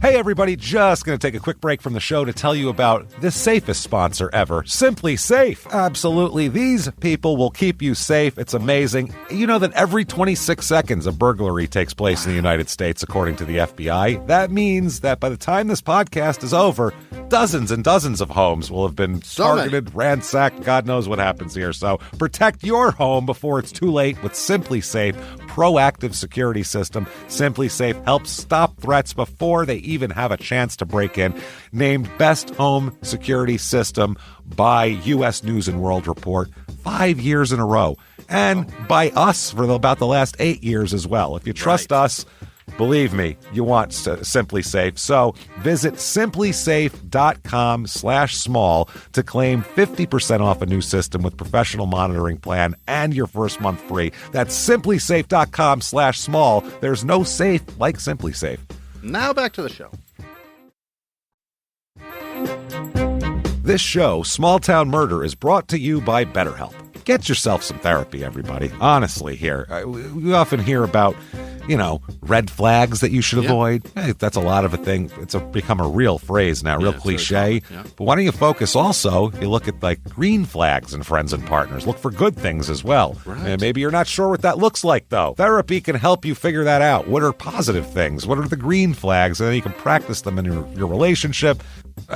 Speaker 1: Hey, everybody, just going to take a quick break from the show to tell you about the safest sponsor ever, Simply Safe. Absolutely. These people will keep you safe. It's amazing. You know that every 26 seconds a burglary takes place in the United States, according to the FBI. That means that by the time this podcast is over, dozens and dozens of homes will have been targeted, ransacked. God knows what happens here. So protect your home before it's too late with Simply Safe proactive security system. Simply Safe helps stop threats before they even have a chance to break in. Named Best Home Security System by U.S. News and World Report 5 years in a row. And by us for about the last 8 years as well. If you trust us, believe me, you want Simply Safe. So visit simplysafe.com/small to claim 50% off a new system with professional monitoring plan and your first month free. That's simplysafe.com/small. There's no safe like Simply Safe.
Speaker 2: Now back to the show.
Speaker 1: This show, Small Town Murder, is brought to you by BetterHelp. Get yourself some therapy, everybody. Honestly, here. We often hear about, red flags that you should avoid. Hey, that's a lot of a thing. It's become a real phrase now, real cliche. Yeah. But why don't you focus also, you look at like green flags in friends and partners. Look for good things as well. Right. And maybe you're not sure what that looks like, though. Therapy can help you figure that out. What are positive things? What are the green flags? And then you can practice them in your relationship.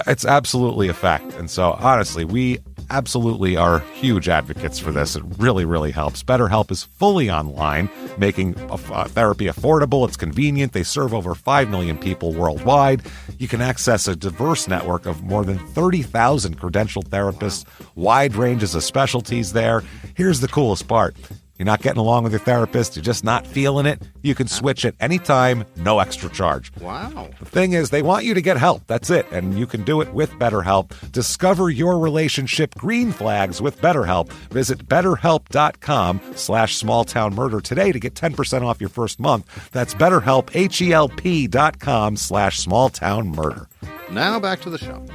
Speaker 1: It's absolutely a fact. And so, honestly, we absolutely are huge advocates for this. It really, really helps. BetterHelp is fully online, making therapy affordable. It's convenient. They serve over 5 million people worldwide. You can access a diverse network of more than 30,000 credentialed therapists, wide ranges of specialties there. Here's the coolest part. You're not getting along with your therapist, you're just not feeling it, you can switch at any time, no extra charge.
Speaker 2: Wow.
Speaker 1: The thing is, they want you to get help. That's it. And you can do it with BetterHelp. Discover your relationship green flags with BetterHelp. Visit BetterHelp.com/smalltownmurder today to get 10% off your first month. That's BetterHelp, HELP.com/smalltownmurder.
Speaker 2: Now back to the show.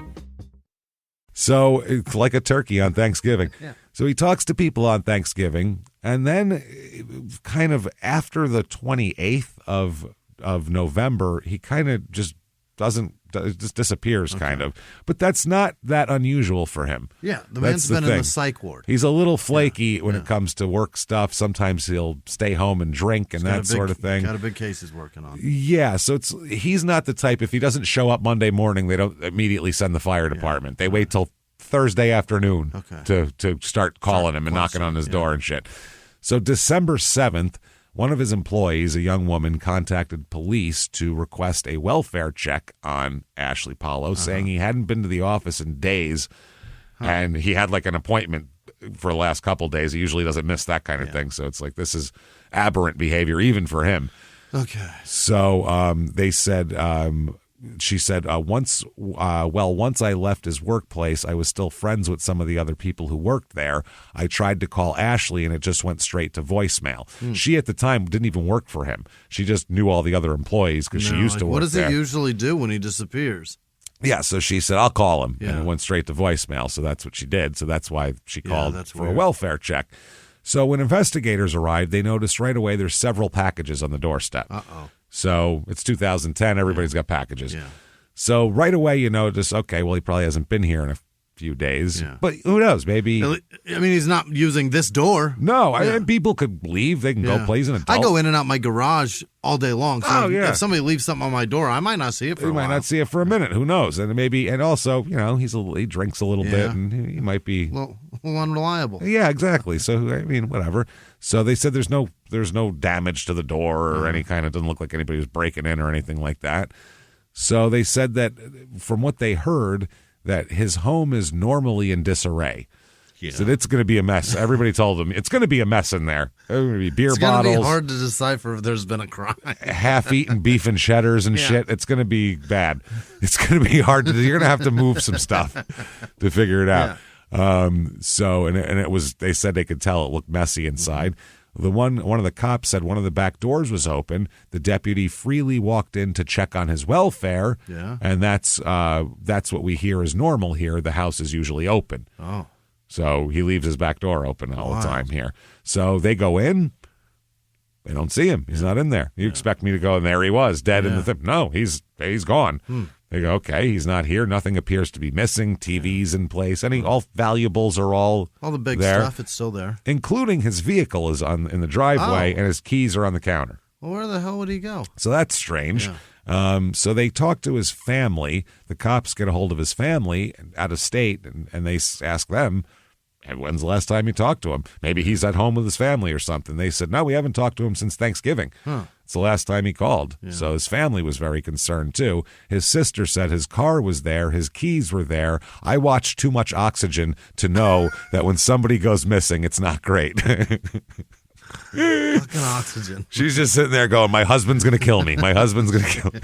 Speaker 1: So it's like a turkey on Thanksgiving.
Speaker 2: Yeah.
Speaker 1: So he talks to people on Thanksgiving, and then kind of after the 28th of November, he kind of just disappears, kind of. But that's not that unusual for him.
Speaker 2: Yeah, the man's been in the psych ward.
Speaker 1: He's a little flaky when it comes to work stuff. Sometimes he'll stay home and drink and that sort of thing.
Speaker 2: Got a big case he's working on.
Speaker 1: Yeah, so he's not the type, if he doesn't show up Monday morning, they don't immediately send the fire department. They wait till Thursday afternoon to start calling him and knocking on his door and shit. So December 7th, one of his employees, a young woman, contacted police to request a welfare check on Ashley Paulo, saying he hadn't been to the office in days, and he had like an appointment for the last couple days. He usually doesn't miss that kind of thing, so it's like this is aberrant behavior even for him.
Speaker 2: Okay.
Speaker 1: So they said she said, once I left his workplace, I was still friends with some of the other people who worked there. I tried to call Ashley, and it just went straight to voicemail. She, at the time, didn't even work for him. She just knew all the other employees because she used to work there.
Speaker 2: What does he usually do when he disappears?
Speaker 1: Yeah, so she said, I'll call him. Yeah. And it went straight to voicemail, so that's what she did. So that's why she called for a welfare check. So when investigators arrived, they noticed right away there's several packages on the doorstep. Uh-oh. So it's 2010. Everybody's got packages. Yeah. So right away you notice, okay, well, he probably hasn't been here in a few days. Yeah. But who knows? Maybe.
Speaker 2: I mean, he's not using this door.
Speaker 1: No, people could leave. They can go play as an adult.
Speaker 2: I go in and out my garage all day long. So if somebody leaves something on my door, I might not see it for a while.
Speaker 1: You might not see it for a minute. Who knows? And also, he drinks a little bit, and he might be
Speaker 2: a little unreliable.
Speaker 1: Yeah, exactly. So, I mean, whatever. So they said there's no damage to the door or any kind of, doesn't look like anybody was breaking in or anything like that. So they said that from what they heard, that his home is normally in disarray. Yeah. So it's going to be a mess. Everybody told him it's going to be a mess in there. There's going to be beer bottles. It's going to be
Speaker 2: hard to decipher if there's been a crime.
Speaker 1: Half-eaten beef and cheddars and shit. It's going to be bad. It's going to be hard to do. You're going to have to move some stuff to figure it out. Yeah. They said they could tell it looked messy inside. One of the cops said one of the back doors was open. The deputy freely walked in to check on his welfare. Yeah. And that's what we hear is normal here. The house is usually open. Oh. So he leaves his back door open all the time here. So they go in. They don't see him. He's not in there. You expect me to go, and there he was, dead in the thing. No, he's gone. They go, okay, he's not here. Nothing appears to be missing. TV's in place. All valuables are all
Speaker 2: the big
Speaker 1: there,
Speaker 2: stuff. It's still there,
Speaker 1: including his vehicle is in the driveway, and his keys are on the counter.
Speaker 2: Well, where the hell would he go?
Speaker 1: So that's strange. Yeah. So they talk to his family. The cops get a hold of his family out of state, and they ask them, when's the last time you talked to him? Maybe he's at home with his family or something. They said, no, we haven't talked to him since Thanksgiving. It's the last time he called. Yeah. So his family was very concerned, too. His sister said his car was there. His keys were there. I watch too much Oxygen to know that when somebody goes missing, it's not great.
Speaker 2: Fucking Oxygen.
Speaker 1: She's just sitting there going, my husband's going to kill me. My husband's going to kill me.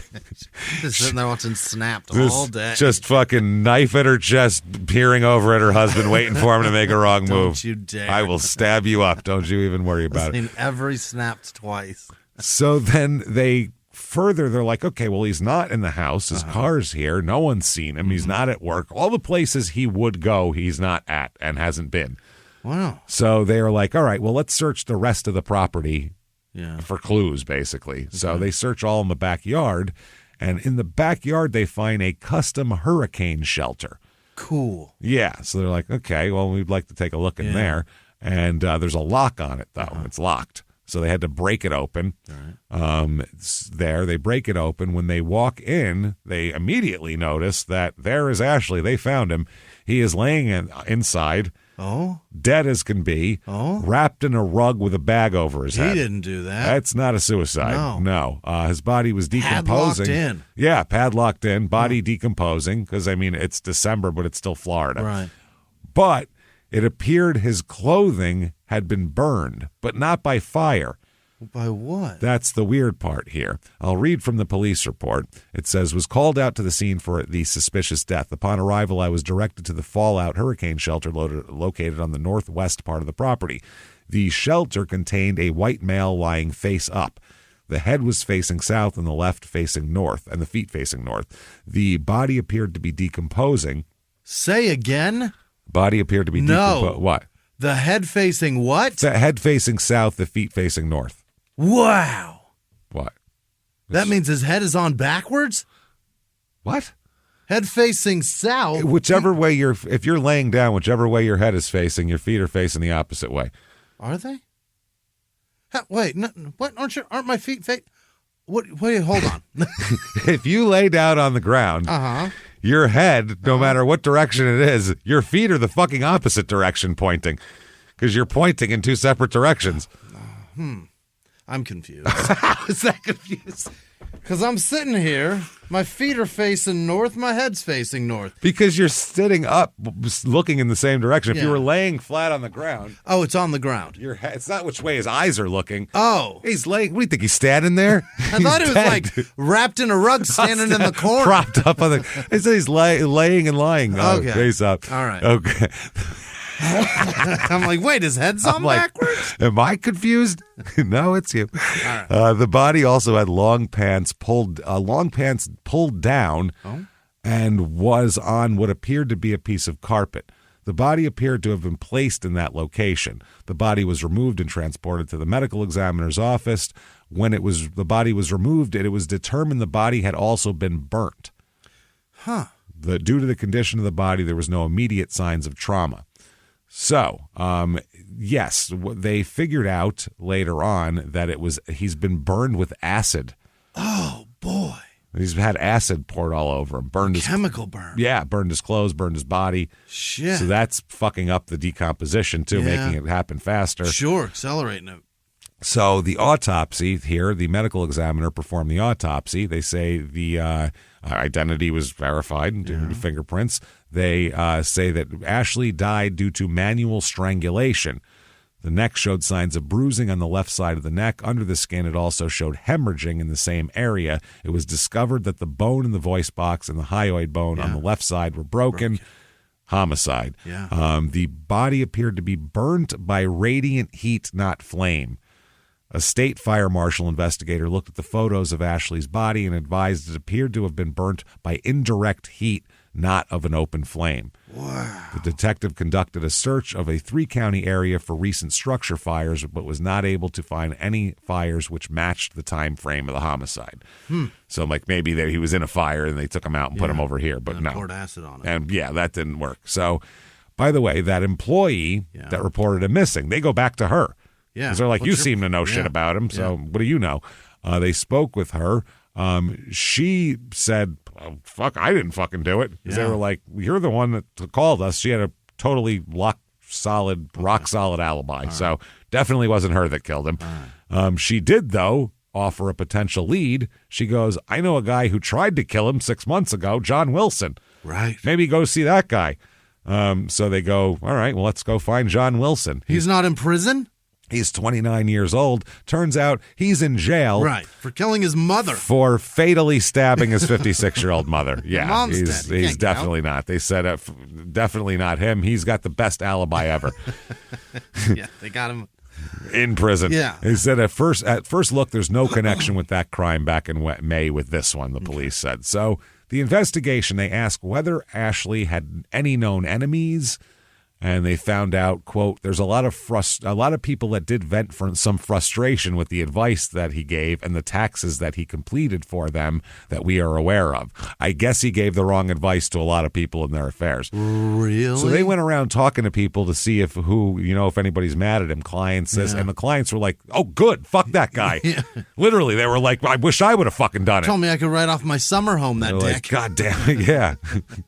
Speaker 2: Just sitting there watching Snapped all day.
Speaker 1: Just fucking knife at her chest, peering over at her husband, waiting for him to make a wrong move.
Speaker 2: Don't you dare.
Speaker 1: I will stab you up. Don't you even worry about it.
Speaker 2: Every Snapped twice.
Speaker 1: So then they're like, okay, well, he's not in the house. His car's here. No one's seen him. He's not at work. All the places he would go, he's not at and hasn't been.
Speaker 2: Wow.
Speaker 1: So they are like, all right, well, let's search the rest of the property for clues, basically. Okay. So they search all in the backyard, and in the backyard they find a custom hurricane shelter.
Speaker 2: Cool.
Speaker 1: Yeah. So they're like, okay, well, we'd like to take a look in there. And there's a lock on it, though. It's locked. So they had to break it open. All right. They break it open. When they walk in, they immediately notice that there is Ashley. They found him. He is laying inside.
Speaker 2: Oh?
Speaker 1: Dead as can be. Oh? Wrapped in a rug with a bag over his head.
Speaker 2: He didn't do that.
Speaker 1: That's not a suicide. No. His body was decomposing.
Speaker 2: Padlocked in.
Speaker 1: Yeah, padlocked in. Body decomposing. Because, it's December, but it's still Florida.
Speaker 2: Right.
Speaker 1: But it appeared his clothing had been burned, but not by fire.
Speaker 2: By what?
Speaker 1: That's the weird part here. I'll read from the police report. It says, was called out to the scene for the suspicious death. Upon arrival, I was directed to the fallout hurricane shelter located on the northwest part of the property. The shelter contained a white male lying face up. The head was facing south and the left facing north, and the feet facing north. The body appeared to be decomposing.
Speaker 2: Say again?
Speaker 1: Body appeared to be decomposing. What?
Speaker 2: The head facing what?
Speaker 1: The head facing south, the feet facing north.
Speaker 2: Wow.
Speaker 1: What?
Speaker 2: That means his head is on backwards?
Speaker 1: What?
Speaker 2: Head facing south?
Speaker 1: Whichever way if you're laying down, whichever way your head is facing, your feet are facing the opposite way.
Speaker 2: Are they? Wait, what? Aren't my feet wait, hold on.
Speaker 1: If you lay down on the ground, your head, no matter what direction it is, your feet are the fucking opposite direction pointing. Because you're pointing in two separate directions.
Speaker 2: I'm confused. How is that confused? Because I'm sitting here, my feet are facing north, my head's facing north.
Speaker 1: Because you're sitting up, looking in the same direction. If you were laying flat on the ground.
Speaker 2: Oh, it's on the ground.
Speaker 1: It's not which way his eyes are looking.
Speaker 2: Oh.
Speaker 1: He's laying, what do you think, he's standing there?
Speaker 2: I thought he was like wrapped in a rug standing in the corner.
Speaker 1: Propped up on the, it says he's laying and lying.
Speaker 2: Okay.
Speaker 1: Face up.
Speaker 2: All right.
Speaker 1: Okay.
Speaker 2: I'm like, wait, his head's on backwards?
Speaker 1: Am I confused? No, it's you.
Speaker 2: All right.
Speaker 1: The body also had long pants pulled down and was on what appeared to be a piece of carpet. The body appeared to have been placed in that location. The body was removed and transported to the medical examiner's office. When the body was removed, it was determined the body had also been burnt.
Speaker 2: Huh.
Speaker 1: Due to the condition of the body, there was no immediate signs of trauma. So, yes, they figured out later on that he's been burned with acid.
Speaker 2: Oh, boy.
Speaker 1: He's had acid poured all over him.
Speaker 2: Chemical burn.
Speaker 1: Yeah, burned his clothes, burned his body.
Speaker 2: Shit.
Speaker 1: So that's fucking up the decomposition, too, making it happen faster.
Speaker 2: Sure, accelerating it.
Speaker 1: So the autopsy here, the medical examiner performed the autopsy. They say the identity was verified due to fingerprints. They say that Ashley died due to manual strangulation. The neck showed signs of bruising on the left side of the neck. Under the skin, it also showed hemorrhaging in the same area. It was discovered that the bone in the voice box and the hyoid bone on the left side were broken. Homicide.
Speaker 2: Yeah.
Speaker 1: The body appeared to be burnt by radiant heat, not flame. A state fire marshal investigator looked at the photos of Ashley's body and advised it appeared to have been burnt by indirect heat, not of an open flame.
Speaker 2: Wow.
Speaker 1: The detective conducted a search of a 3-county area for recent structure fires, but was not able to find any fires which matched the time frame of the homicide. So, like, maybe he was in a fire and they took him out and put him over here, but
Speaker 2: and
Speaker 1: no.
Speaker 2: Poured acid on it.
Speaker 1: And, that didn't work. So, by the way, that employee that reported him missing, they go back to her.
Speaker 2: Yeah.
Speaker 1: Because they're like, you seem to know shit about him, so what do you know? They spoke with her. She said, oh, fuck, I didn't fucking do it. Because they were like, you're the one that called us. She had a totally rock solid alibi. So definitely wasn't her that killed him. She did, though, offer a potential lead. She goes, I know a guy who tried to kill him 6 months ago, John Wilson.
Speaker 2: Right.
Speaker 1: Maybe go see that guy. So they go, all right, well, let's go find John Wilson.
Speaker 2: He's not in prison?
Speaker 1: He's 29 years old. Turns out he's in jail.
Speaker 2: Right. For killing his mother.
Speaker 1: For fatally stabbing his 56-year-old mother. Yeah.
Speaker 2: Mom's
Speaker 1: he's definitely not. They said definitely not him. He's got the best alibi ever.
Speaker 2: Yeah, they got him
Speaker 1: in prison.
Speaker 2: Yeah.
Speaker 1: He said at first look, there's no connection with that crime back in May with this one, the police said. So the investigation, they asked whether Ashley had any known enemies. And they found out, quote, there's a lot of people that did vent for some frustration with the advice that he gave and the taxes that he completed for them that we are aware of. I guess he gave the wrong advice to a lot of people in their affairs.
Speaker 2: Really?
Speaker 1: So they went around talking to people to see if anybody's mad at him, clients, this, and the clients were like, oh, good, fuck that guy. Literally, they were like, I wish I would have fucking done it.
Speaker 2: Told me I could write off my summer home that day.
Speaker 1: Like, God damn it, yeah.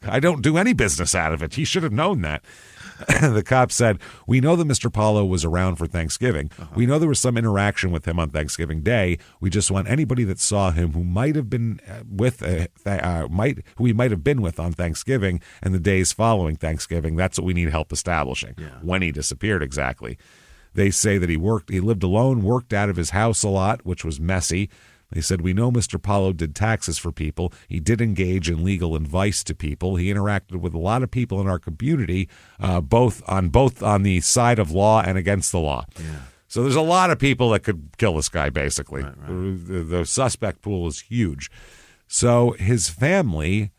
Speaker 1: I don't do any business out of it. He should have known that. The cop said, we know that Mr. Paulo was around for Thanksgiving. We know there was some interaction with him on Thanksgiving Day. We just want anybody that saw him who might have been who he might have been with on Thanksgiving and the days following Thanksgiving. That's what we need help establishing. When he disappeared exactly. They say that he lived alone, worked out of his house a lot, which was messy. They said, we know Mr. Paulo did taxes for people. He did engage in legal advice to people. He interacted with a lot of people in our community, both on the side of law and against the law. Yeah. So there's a lot of people that could kill this guy, basically. Right. The suspect pool is huge. So his family,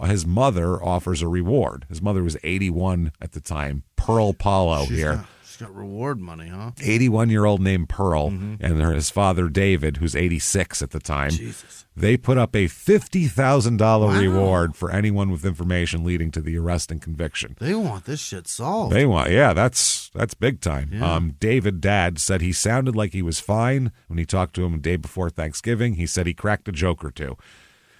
Speaker 1: his mother offers a reward. His mother was 81 at the time. Pearl Paulo here.
Speaker 2: Got reward money, huh?
Speaker 1: 81-year-old named Pearl and his father David, who's 86 at the time.
Speaker 2: Jesus.
Speaker 1: They put up a $50,000 reward for anyone with information leading to the arrest and conviction.
Speaker 2: They want this shit solved.
Speaker 1: That's big time.
Speaker 2: Yeah.
Speaker 1: David, dad, said he sounded like he was fine when he talked to him the day before Thanksgiving. He said he cracked a joke or two.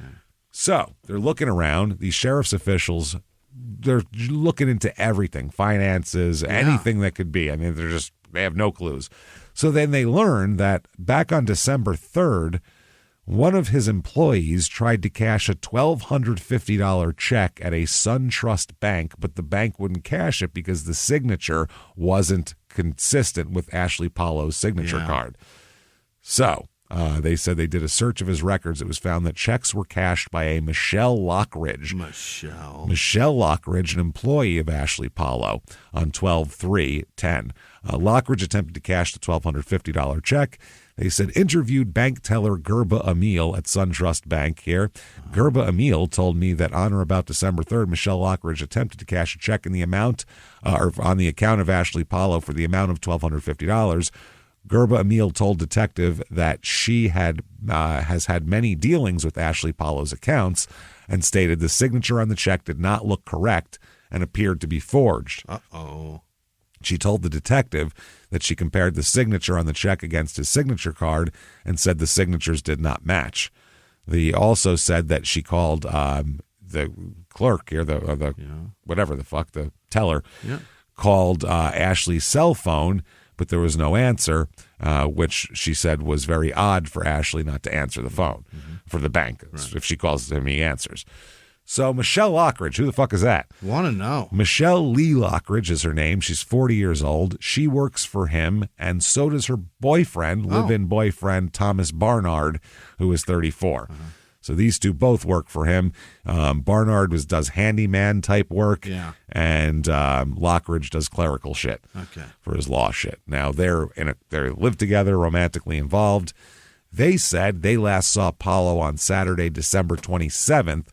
Speaker 1: Okay. So they're looking around. These sheriff's officials, they're looking into everything, finances, anything that could be. I mean, they have no clues. So then they learn that back on December 3rd, One of his employees tried to cash a $1,250 check at a SunTrust bank, but the bank wouldn't cash it because the signature wasn't consistent with Ashley Paulo's signature card. So they said they did a search of his records. It was found that checks were cashed by a Michelle Lockridge. Michelle Lockridge, an employee of Ashley Paulo, on 12/3/10. Lockridge attempted to cash the $1,250 check. They said interviewed bank teller Gerba Emil at SunTrust Bank here. Gerba Emil told me that on or about December 3rd, Michelle Lockridge attempted to cash a check in the amount, or on the account of Ashley Paulo for the amount of $1,250. Gerba Emil told detective that she has had many dealings with Ashley Paulo's accounts and stated the signature on the check did not look correct and appeared to be forged. She told the detective that she compared the signature on the check against his signature card and said the signatures did not match. They also said that she called the clerk here, whatever the fuck, the teller, called Ashley's cell phone, but there was no answer, which she said was very odd for Ashley not to answer the phone for the bank. Right. If she calls him, he answers. So Michelle Lockridge, who the fuck is that?
Speaker 2: Want to know.
Speaker 1: Michelle Lee Lockridge is her name. She's 40 years old. She works for him, and so does her boyfriend, live-in boyfriend, Thomas Barnard, who is 34. So these two both work for him. Barnard does handyman type work, and Lockridge does clerical shit for his law shit. Now they live together, romantically involved. They said they last saw Paulo on Saturday, December 27th,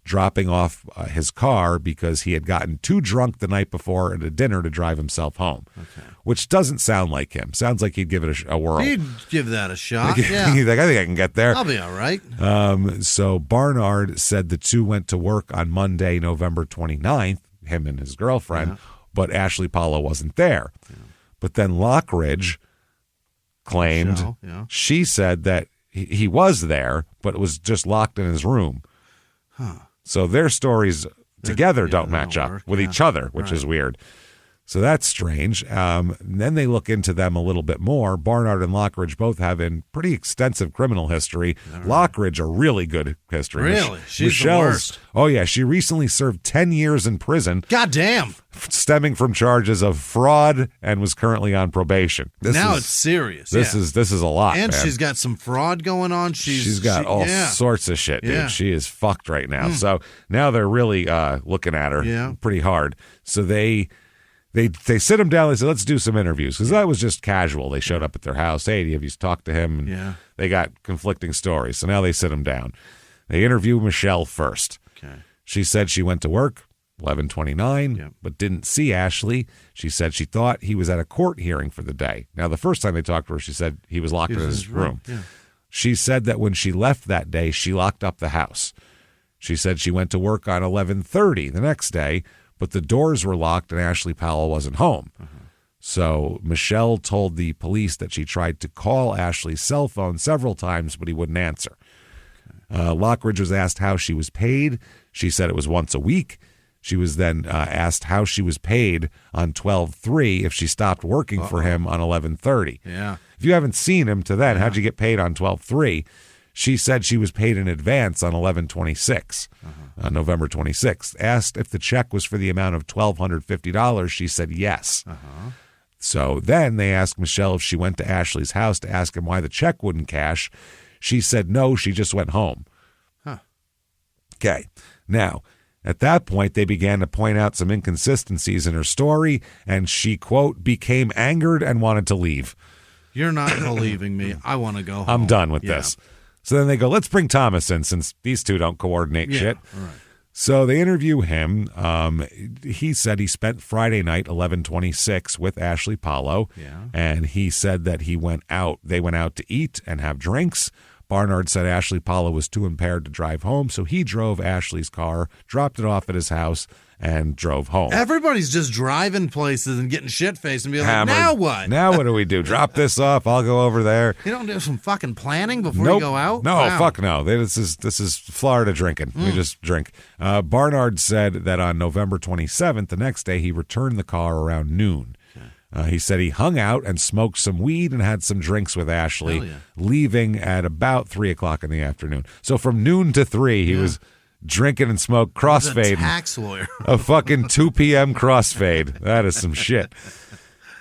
Speaker 1: dropping off his car because he had gotten too drunk the night before at a dinner to drive himself home, which doesn't sound like him. Sounds like he'd give it a whirl.
Speaker 2: He'd give that a shot.
Speaker 1: He's like, I think I can get there.
Speaker 2: I'll be all right.
Speaker 1: So Barnard said the two went to work on Monday, November 29th, him and his girlfriend, but Ashley Paulo wasn't there. But then Lockridge claimed she said that he was there, but was just locked in his room. So their stories together don't match up with each other, which is weird. So that's strange. And then they look into them a little bit more. Barnard and Lockridge both have a pretty extensive criminal history. Lockridge, a really good history.
Speaker 2: Really? She's the worst.
Speaker 1: Oh, yeah. She recently served 10 years in prison.
Speaker 2: God damn.
Speaker 1: Stemming from charges of fraud and was currently on probation.
Speaker 2: It's serious.
Speaker 1: This is a lot,
Speaker 2: and
Speaker 1: man.
Speaker 2: She's got some fraud going on. She's
Speaker 1: got all sorts of shit, dude. She is fucked right now. So now they're really looking at her pretty hard. So they sit him down. They said, let's do some interviews, because that was just casual. They showed up at their house. Hey, have you talked to him? And they got conflicting stories. So now they sit him down. They interview Michelle first. She said she went to work 11:29, but didn't see Ashley. She said she thought he was at a court hearing for the day. Now, the first time they talked to her, she said he was locked in his room. She said that when she left that day, she locked up the house. She said she went to work on 11:30 the next day, but the doors were locked and Ashley Powell wasn't home. So Michelle told the police that she tried to call Ashley's cell phone several times, but he wouldn't answer. Lockridge was asked how she was paid. She said it was once a week. She was then asked how she was paid on 12/3 if she stopped working for him on 11:30. If you haven't seen him to then, how'd you get paid on 12/3? She said she was paid in advance on 11/26, November 26th. Asked if the check was for the amount of $1,250, she said yes. So then they asked Michelle if she went to Ashley's house to ask him why the check wouldn't cash. She said no, she just went home. Okay, now, at that point, they began to point out some inconsistencies in her story, and she, quote, became angered and wanted to leave.
Speaker 2: You're not believing me. I want to go home.
Speaker 1: I'm done with this. So then they go, let's bring Thomas in, since these two don't coordinate shit.
Speaker 2: All right.
Speaker 1: So they interview him. He said he spent Friday night, 11/26, with Ashley Paulo, and he said that they went out to eat and have drinks. Barnard said Ashley Paulo was too impaired to drive home, so he drove Ashley's car, dropped it off at his house, and drove home.
Speaker 2: Everybody's just driving places and getting shit-faced and being like, now what?
Speaker 1: Now what do we do? Drop this off, I'll go over there.
Speaker 2: You don't do some fucking planning before you go out?
Speaker 1: No, fuck no. This is Florida drinking. We just drink. Barnard said that on November 27th, the next day, he returned the car around noon. He said he hung out and smoked some weed and had some drinks with Ashley, leaving at about 3 o'clock in the afternoon. So from noon to 3, he was drinking and smoke crossfade.
Speaker 2: A tax lawyer.
Speaker 1: A fucking 2 p.m. crossfade. That is some shit.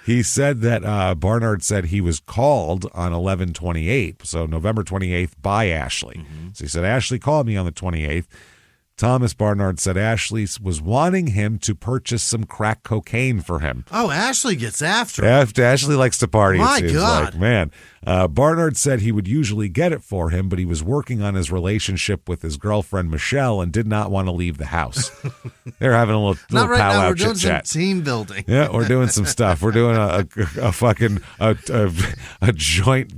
Speaker 1: He said that Barnard said he was called on 11/28, so November 28th, by Ashley. So he said, Ashley called me on the 28th. Thomas Barnard said Ashley was wanting him to purchase some crack cocaine for him.
Speaker 2: Oh, Ashley gets after it.
Speaker 1: Ashley likes to party,
Speaker 2: My
Speaker 1: it seems
Speaker 2: God.
Speaker 1: like. Man. Barnard said he would usually get it for him, but he was working on his relationship with his girlfriend, Michelle, and did not want to leave the house. They're having a little
Speaker 2: Not right now.
Speaker 1: powwow
Speaker 2: We're doing
Speaker 1: chit-chat.
Speaker 2: some team building.
Speaker 1: Yeah, we're doing some stuff. We're doing a fucking a joint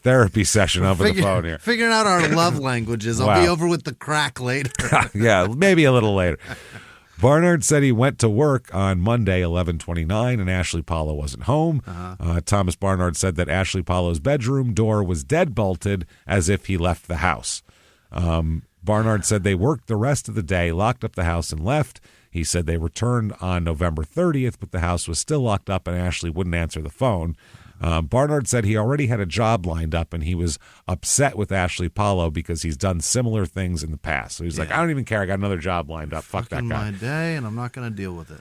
Speaker 1: therapy session over the phone here.
Speaker 2: Figuring out our love languages. I'll be over with the crack later.
Speaker 1: Yeah, maybe a little later. Barnard said he went to work on Monday, 11/29, and Ashley Paulo wasn't home. Thomas Barnard said that Ashley Paulo's bedroom door was deadbolted as if he left the house. Barnard said they worked the rest of the day, locked up the house, and left. He said they returned on November 30th, but the house was still locked up and Ashley wouldn't answer the phone. Barnard said he already had a job lined up and he was upset with Ashley Paulo because he's done similar things in the past. So he's like, I don't even care. I got another job lined up. Fuck that guy.
Speaker 2: My day, and I'm not going to deal with it.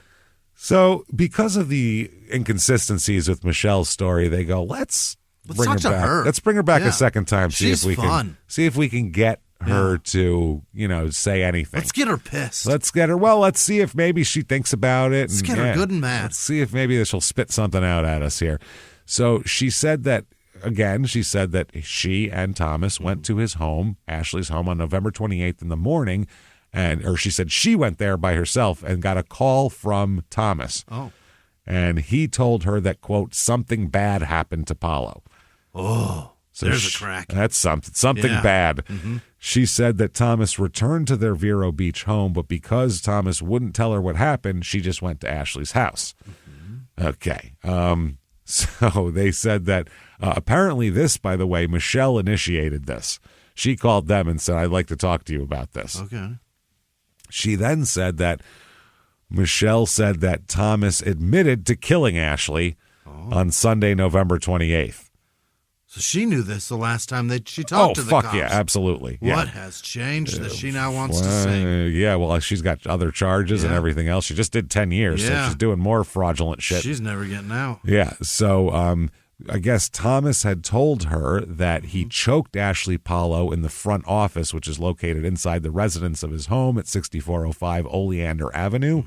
Speaker 1: So because of the inconsistencies with Michelle's story, they go, let's bring
Speaker 2: talk
Speaker 1: her
Speaker 2: to
Speaker 1: back.
Speaker 2: her.
Speaker 1: Let's bring her back a second time.
Speaker 2: She's fun.
Speaker 1: See if we can get her to, say anything.
Speaker 2: Let's get her pissed.
Speaker 1: Let's get her. Well, let's see if maybe she thinks about it.
Speaker 2: Let's get her good and mad.
Speaker 1: Let's see if maybe she'll spit something out at us here. So she said that, again, she and Thomas went to his home, Ashley's home, on November 28th in the morning. Or she said she went there by herself and got a call from Thomas.
Speaker 2: Oh.
Speaker 1: And he told her that, quote, something bad happened to Paulo.
Speaker 2: Oh, so there's a crack.
Speaker 1: That's something bad.
Speaker 2: Mm-hmm.
Speaker 1: She said that Thomas returned to their Vero Beach home, but because Thomas wouldn't tell her what happened, she just went to Ashley's house. Mm-hmm. Okay. So they said that apparently this, by the way, Michelle initiated this. She called them and said, I'd like to talk to you about this.
Speaker 2: Okay.
Speaker 1: She then said that Michelle said that Thomas admitted to killing Ashley on Sunday, November 28th.
Speaker 2: So she knew this the last time that she talked to the cops.
Speaker 1: Oh, fuck yeah, absolutely.
Speaker 2: What has changed that she now wants to sing?
Speaker 1: Yeah, well, she's got other charges and everything else. She just did 10 years, so she's doing more fraudulent shit.
Speaker 2: She's never getting out.
Speaker 1: Yeah, so I guess Thomas had told her that he choked Ashley Paulo in the front office, which is located inside the residence of his home at 6405 Oleander Avenue.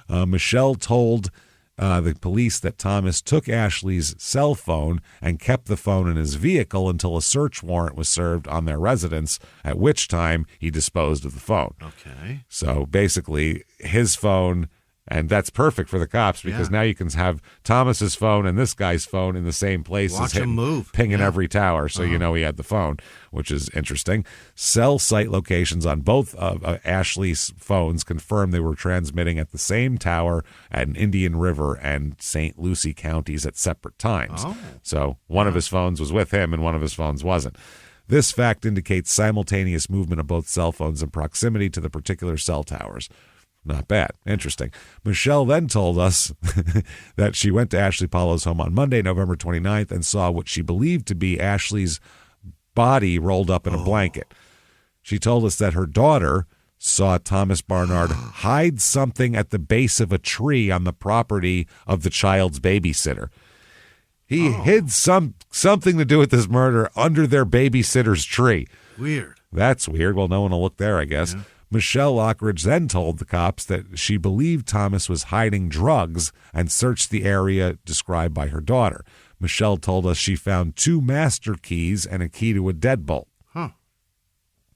Speaker 1: Michelle told the police that Thomas took Ashley's cell phone and kept the phone in his vehicle until a search warrant was served on their residence, at which time he disposed of the phone.
Speaker 2: Okay.
Speaker 1: So basically, his phone, and that's perfect for the cops because now you can have Thomas's phone and this guy's phone in the same place.
Speaker 2: Watch him move.
Speaker 1: Pinging every tower, so you know he had the phone, which is interesting. Cell site locations on both of Ashley's phones confirmed they were transmitting at the same tower at Indian River and St. Lucie counties at separate times. So one of his phones was with him and one of his phones wasn't. This fact indicates simultaneous movement of both cell phones in proximity to the particular cell towers. Not bad. Interesting. Michelle then told us that she went to Ashley Paulo's home on Monday, November 29th, and saw what she believed to be Ashley's body rolled up in a blanket. She told us that her daughter saw Thomas Barnard hide something at the base of a tree on the property of the child's babysitter. He hid something to do with this murder under their babysitter's tree.
Speaker 2: Weird.
Speaker 1: That's weird. Well, no one will look there, I guess. Yeah. Michelle Lockridge then told the cops that she believed Thomas was hiding drugs and searched the area described by her daughter. Michelle told us she found 2 master keys and a key to a deadbolt.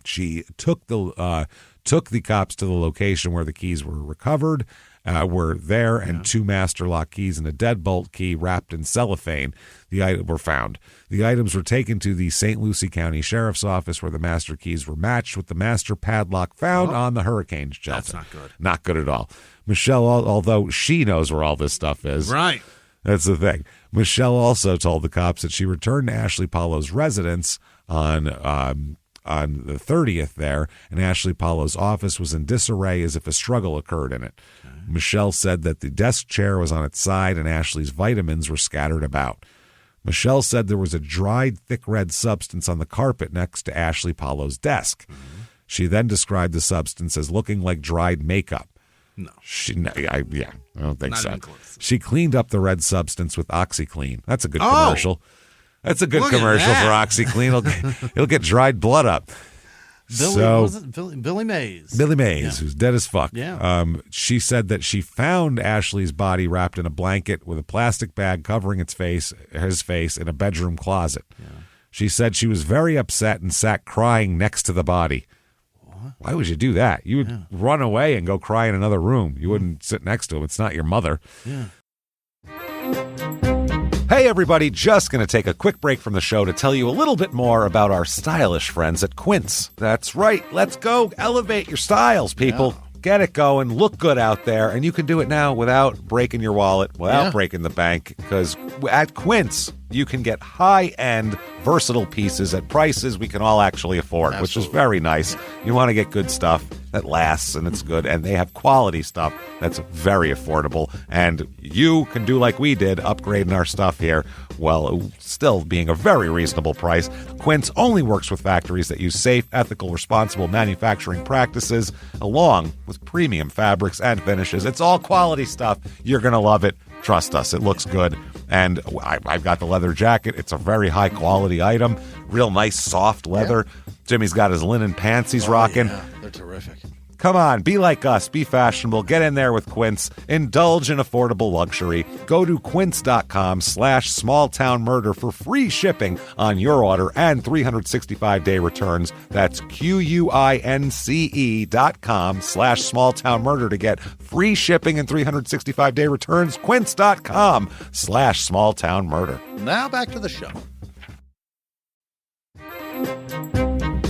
Speaker 1: She took the cops to the location where the keys were recovered, were there, and 2 master lock keys and a deadbolt key wrapped in cellophane were found. The items were taken to the St. Lucie County Sheriff's Office where the master keys were matched with the master padlock found on the hurricane shelter.
Speaker 2: That's not good.
Speaker 1: Not good at all. Michelle, although she knows where all this stuff is.
Speaker 2: Right.
Speaker 1: That's the thing. Michelle also told the cops that she returned to Ashley Paulo's residence on the 30th there, and Ashley Paulo's office was in disarray as if a struggle occurred in it. Okay. Michelle said that the desk chair was on its side and Ashley's vitamins were scattered about. Michelle said there was a dried, thick red substance on the carpet next to Ashley Paulo's desk. She then described the substance as looking like dried makeup.
Speaker 2: No.
Speaker 1: I don't think
Speaker 2: Not
Speaker 1: so.
Speaker 2: even close.
Speaker 1: She cleaned up the red substance with OxyClean. That's a good commercial. That's a good
Speaker 2: Look at
Speaker 1: commercial for
Speaker 2: that.
Speaker 1: OxyClean. It'll get dried blood up.
Speaker 2: Billy Mays.
Speaker 1: Billy Mays, who's dead as fuck.
Speaker 2: Yeah.
Speaker 1: She said that she found Ashley's body wrapped in a blanket with a plastic bag covering his face, in a bedroom closet. Yeah. She said she was very upset and sat crying next to the body. What? Why would you do that? You would run away and go cry in another room. You wouldn't sit next to him. It's not your mother.
Speaker 2: Yeah.
Speaker 1: Hey everybody, just going to take a quick break from the show to tell you a little bit more about our stylish friends at Quince. That's right, let's go elevate your styles, people. Yeah. Get it going, look good out there, and you can do it now without breaking your wallet, without breaking the bank, because at Quince, you can get high-end, versatile pieces at prices we can all actually afford, which is very nice. You want to get good stuff that lasts and it's good, and they have quality stuff that's very affordable, and you can do like we did, upgrading our stuff here, while still being a very reasonable price. Quince only works with factories that use safe, ethical, responsible manufacturing practices, along with premium fabrics and finishes. It's all quality stuff. You're going to love it. Trust us, it looks good. And I've got the leather jacket. It's a very high-quality item. Real nice, soft leather. Yeah. Jimmy's got his linen pants he's rocking.
Speaker 2: Yeah, they're terrific.
Speaker 1: Come on, be like us. Be fashionable. Get in there with Quince. Indulge in affordable luxury. Go to quince.com/smalltownmurder for free shipping on your order and 365-day returns. That's QUINCE.com/smalltownmurder to get free shipping and 365-day returns. Quince.com/smalltownmurder.
Speaker 2: Now back to the show.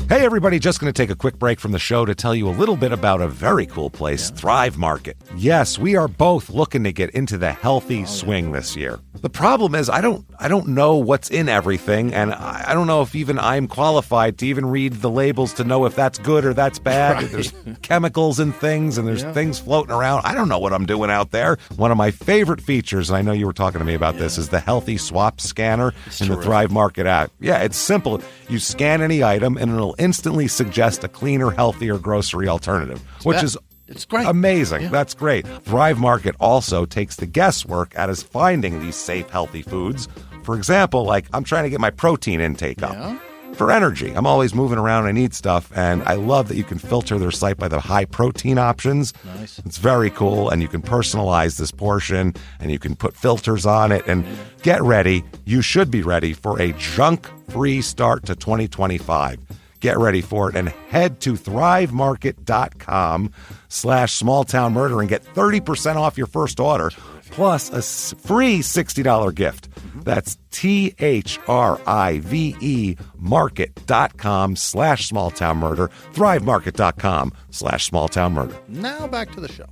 Speaker 1: Hey everybody, just going to take a quick break from the show to tell you a little bit about a very cool place, Thrive Market. Yes, we are both looking to get into the healthy swing this year. The problem is I don't know what's in everything, and I don't know if even I'm qualified to even read the labels to know if that's good or that's bad.
Speaker 2: Right.
Speaker 1: There's chemicals and things, and there's things floating around. I don't know what I'm doing out there. One of my favorite features, and I know you were talking to me about this, is the Healthy Swap Scanner in the Thrive Market app. Yeah, it's simple. You scan any item, and it'll instantly suggest a cleaner, healthier grocery alternative, which is
Speaker 2: it's great.
Speaker 1: Amazing.
Speaker 2: Yeah.
Speaker 1: That's great. Thrive Market also takes the guesswork out of finding these safe, healthy foods. For example, like I'm trying to get my protein intake up. For energy. I'm always moving around. I need stuff. And I love that you can filter their site by the high protein options.
Speaker 2: Nice.
Speaker 1: It's very cool. And you can personalize this portion and you can put filters on it. And get ready. You should be ready for a junk-free start to 2025. Get ready for it and head to thrivemarket.com/smalltownmurder and get 30% off your first order plus a free $60 gift. That's THRIVE market.com/smalltownmurder, thrivemarket.com/smalltownmurder.
Speaker 2: Now back to the show.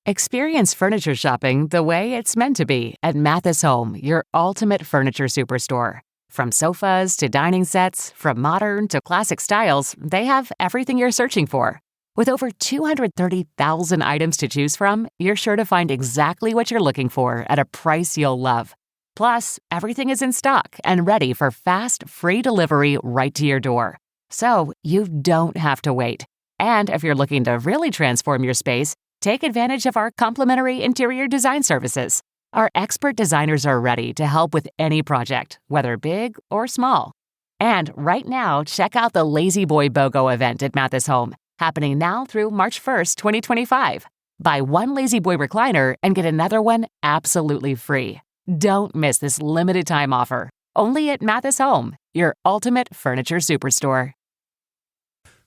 Speaker 4: Experience furniture shopping the way it's meant to be at Mathis Home, your ultimate furniture superstore. From sofas to dining sets, from modern to classic styles, they have everything you're searching for. With over 230,000 items to choose from, you're sure to find exactly what you're looking for at a price you'll love. Plus, everything is in stock and ready for fast, free delivery right to your door. So you don't have to wait. And if you're looking to really transform your space, take advantage of our complimentary interior design services. Our expert designers are ready to help with any project, whether big or small. And right now, check out the Lazy Boy BOGO event at Mathis Home, happening now through March 1st, 2025. Buy one Lazy Boy recliner and get another one absolutely free. Don't miss this limited time offer. Only at Mathis Home, your ultimate furniture superstore.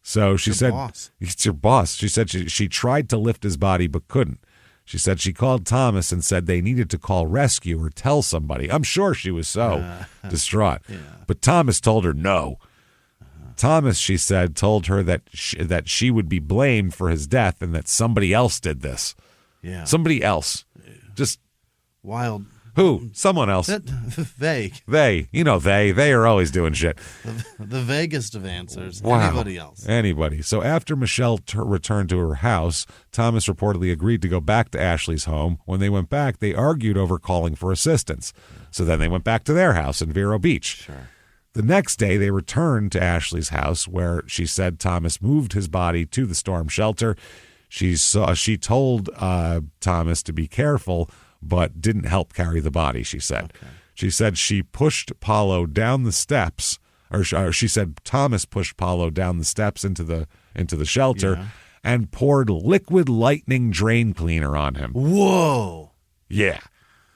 Speaker 1: So she said,
Speaker 2: boss.
Speaker 1: It's your boss. She said she tried to lift his body but couldn't. She said she called Thomas and said they needed to call rescue or tell somebody. I'm sure she was so distraught. Yeah. But Thomas told her no. Thomas, she said, told her that she would be blamed for his death and that somebody else did this.
Speaker 2: Yeah.
Speaker 1: Somebody else. Just
Speaker 2: wild.
Speaker 1: Who? Someone else.
Speaker 2: They.
Speaker 1: They. You know they. They are always doing shit.
Speaker 2: The vaguest of answers.
Speaker 1: Wow.
Speaker 2: Anybody else.
Speaker 1: Anybody. So after Michelle returned to her house, Thomas reportedly agreed to go back to Ashley's home. When they went back, they argued over calling for assistance. So then they went back to their house in Vero Beach.
Speaker 2: Sure.
Speaker 1: The next day, they returned to Ashley's house, where she said Thomas moved his body to the storm shelter. She told Thomas to be careful, but didn't help carry the body, she said.
Speaker 2: Okay.
Speaker 1: She said she pushed Paulo down the steps, or she said Thomas pushed Paulo down the steps into the shelter and poured liquid lightning drain cleaner on him.
Speaker 2: Whoa.
Speaker 1: Yeah.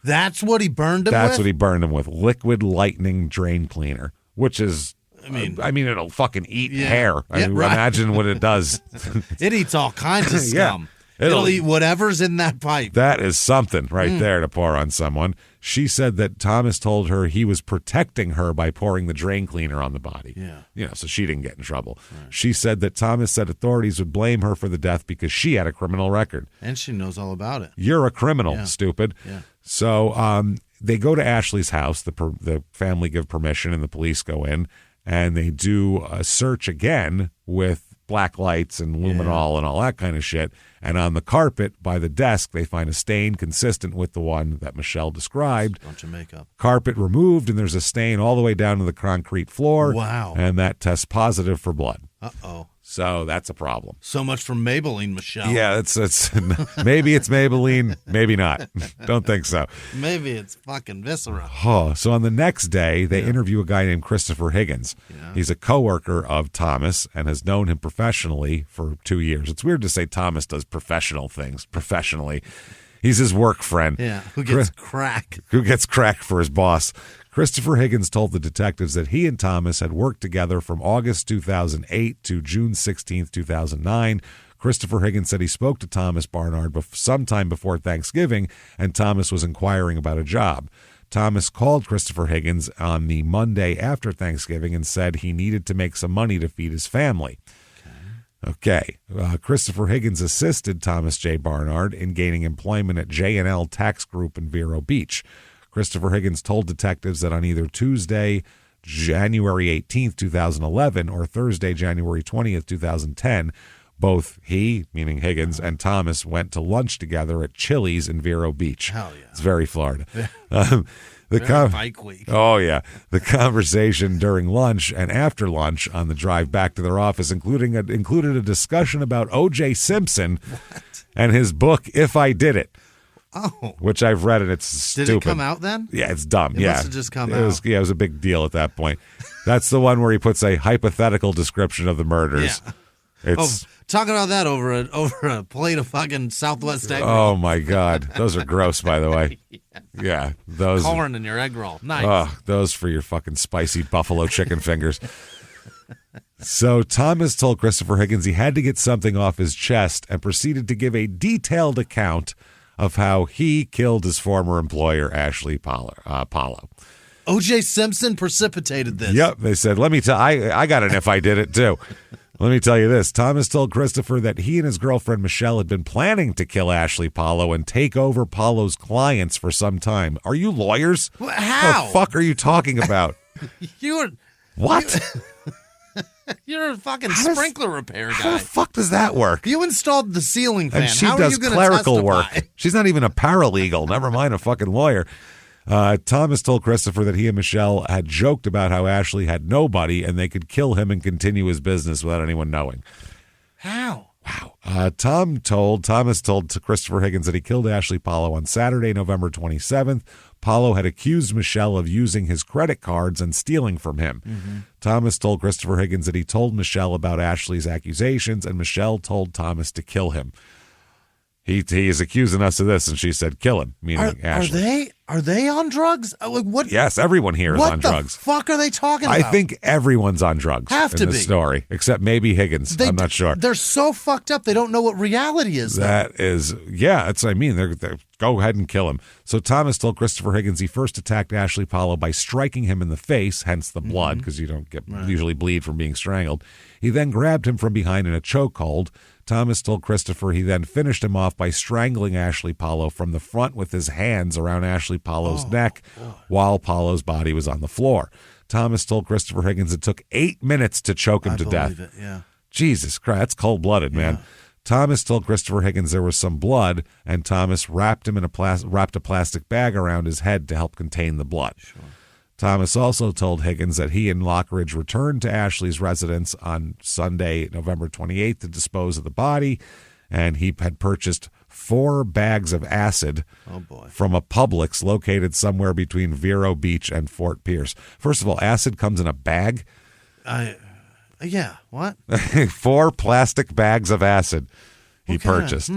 Speaker 2: That's what he burned him with?
Speaker 1: That's what he burned him with, liquid lightning drain cleaner, which is... I mean, it'll fucking eat hair. Imagine what it does.
Speaker 2: It eats all kinds of scum.
Speaker 1: Yeah.
Speaker 2: It'll eat whatever's in that pipe.
Speaker 1: That is something right there to pour on someone. She said that Thomas told her he was protecting her by pouring the drain cleaner on the body.
Speaker 2: Yeah.
Speaker 1: So she didn't get in trouble. Right. She said that Thomas said authorities would blame her for the death because she had a criminal record.
Speaker 2: And she knows all about it.
Speaker 1: You're a criminal, stupid.
Speaker 2: Yeah.
Speaker 1: So they go to Ashley's house. The family give permission and the police go in. And they do a search again with black lights and luminol and all that kind of shit. And on the carpet by the desk, they find a stain consistent with the one that Michelle described.
Speaker 2: A bunch of makeup. Carpet
Speaker 1: removed, and there's a stain all the way down to the concrete floor.
Speaker 2: Wow.
Speaker 1: And that tests positive for blood.
Speaker 2: Uh-oh.
Speaker 1: So that's a problem.
Speaker 2: So much for Maybelline, Michelle.
Speaker 1: Yeah, it's maybe it's Maybelline, maybe not. Don't think so.
Speaker 2: Maybe it's fucking Viscera.
Speaker 1: Oh, so on the next day, they interview a guy named Christopher Higgins. Yeah. He's a coworker of Thomas and has known him professionally for 2 years. It's weird to say Thomas does professional things professionally. He's his work friend.
Speaker 2: Yeah, who gets crack.
Speaker 1: Who gets crack for his boss. Christopher Higgins told the detectives that he and Thomas had worked together from August 2008 to June 16, 2009. Christopher Higgins said he spoke to Thomas Barnard sometime before Thanksgiving, and Thomas was inquiring about a job. Thomas called Christopher Higgins on the Monday after Thanksgiving and said he needed to make some money to feed his family. Okay. Christopher Higgins assisted Thomas J. Barnard in gaining employment at J&L Tax Group in Vero Beach. Christopher Higgins told detectives that on either Tuesday, January 18th, 2011, or Thursday, January 20th, 2010, both he, meaning Higgins, and Thomas went to lunch together at Chili's in Vero Beach.
Speaker 2: Hell yeah.
Speaker 1: It's very Florida.
Speaker 2: Bike week.
Speaker 1: Oh, yeah. The conversation during lunch and after lunch on the drive back to their office included a discussion about O.J. Simpson and his book, If I Did It.
Speaker 2: Oh.
Speaker 1: Which I've read, and it's stupid.
Speaker 2: Did it come out then?
Speaker 1: Yeah, it's dumb.
Speaker 2: It must have just come out.
Speaker 1: It was a big deal at that point. That's the one where he puts a hypothetical description of the murders.
Speaker 2: Yeah. Talking about that over a plate of fucking Southwest egg roll.
Speaker 1: Oh, my God. Those are gross, by the way. Yeah. Those
Speaker 2: corn in your egg roll. Nice.
Speaker 1: Oh, those for your fucking spicy buffalo chicken fingers. So Thomas told Christopher Higgins he had to get something off his chest and proceeded to give a detailed account of how he killed his former employer, Ashley Paulo.
Speaker 2: O.J. Simpson precipitated this.
Speaker 1: Yep. They said, let me tell I got an if I did it too. Let me tell you this. Thomas told Christopher that he and his girlfriend Michelle had been planning to kill Ashley Paulo and take over Paulo's clients for some time. Are you lawyers?
Speaker 2: How?
Speaker 1: What the fuck are you talking about? What?
Speaker 2: You're a fucking sprinkler repair guy.
Speaker 1: How the fuck does that work?
Speaker 2: You installed the ceiling fan.
Speaker 1: And she
Speaker 2: How
Speaker 1: does
Speaker 2: are you
Speaker 1: clerical
Speaker 2: testify?
Speaker 1: work. She's not even a paralegal, never mind a fucking lawyer. Thomas told Christopher that he and Michelle had joked about how Ashley had nobody and they could kill him and continue his business without anyone knowing.
Speaker 2: How?
Speaker 1: Wow. Thomas told Christopher Higgins that he killed Ashley Paulo on Saturday, November 27th. Paulo had accused Michelle of using his credit cards and stealing from him. Mm-hmm. Thomas told Christopher Higgins that he told Michelle about Ashley's accusations, and Michelle told Thomas to kill him. He is accusing us of this, and she said, kill him, meaning Ashley.
Speaker 2: Are they on drugs? Like what?
Speaker 1: Yes, everyone here is on drugs.
Speaker 2: What the fuck are they talking about?
Speaker 1: I think everyone's on drugs in this story, except maybe Higgins. I'm not sure.
Speaker 2: They're so fucked up, they don't know what reality is.
Speaker 1: They're go ahead and kill him. So Thomas told Christopher Higgins he first attacked Ashley Paulo by striking him in the face, hence the blood, because you don't usually bleed from being strangled. He then grabbed him from behind in a chokehold. Thomas told Christopher he then finished him off by strangling Ashley Paulo from the front with his hands around Ashley Paulo's neck while Paulo's body was on the floor. Thomas told Christopher Higgins it took 8 minutes to choke him to death.
Speaker 2: It, yeah.
Speaker 1: Jesus Christ, that's cold-blooded, man. Thomas told Christopher Higgins there was some blood, and Thomas wrapped a plastic bag around his head to help contain the blood. Sure. Thomas also told Higgins that he and Lockridge returned to Ashley's residence on Sunday, November 28th, to dispose of the body, and he had purchased 4 bags of acid from a Publix located somewhere between Vero Beach and Fort Pierce. First of all, acid comes in a bag?
Speaker 2: Yeah, what?
Speaker 1: 4 plastic bags of acid he purchased.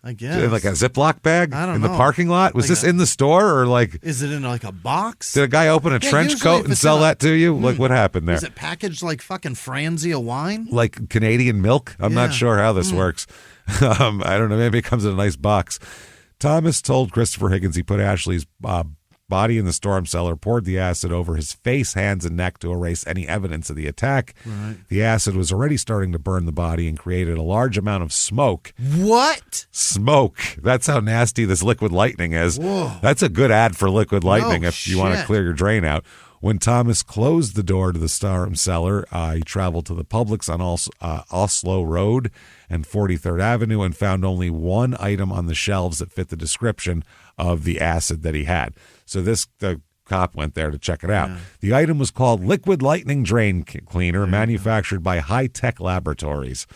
Speaker 2: I guess.
Speaker 1: Like a Ziploc bag
Speaker 2: I don't
Speaker 1: in
Speaker 2: know.
Speaker 1: the parking lot? Was
Speaker 2: Like
Speaker 1: this in the store or like...
Speaker 2: Is it in like a box?
Speaker 1: Did a guy open a trench coat and sell that to you? Like what happened there?
Speaker 2: Is it packaged like fucking Franzia wine?
Speaker 1: Like Canadian milk? I'm not sure how this works. I don't know. Maybe it comes in a nice box. Thomas told Christopher Higgins he put Ashley's body in the storm cellar, poured the acid over his face, hands, and neck to erase any evidence of the attack. Right. The acid was already starting to burn the body and created a large amount of smoke.
Speaker 2: What?
Speaker 1: Smoke. That's how nasty this liquid lightning is.
Speaker 2: Whoa.
Speaker 1: That's a good ad for liquid lightning if you want to
Speaker 2: shit.
Speaker 1: clear your drain out. When Thomas closed the door to the storm cellar, he traveled to the Publix on Oslo Road and 43rd Avenue and found only one item on the shelves that fit the description of the acid that he had. So the cop went there to check it out. Yeah. The item was called Liquid Lightning Drain Cleaner, manufactured by High Tech Laboratories.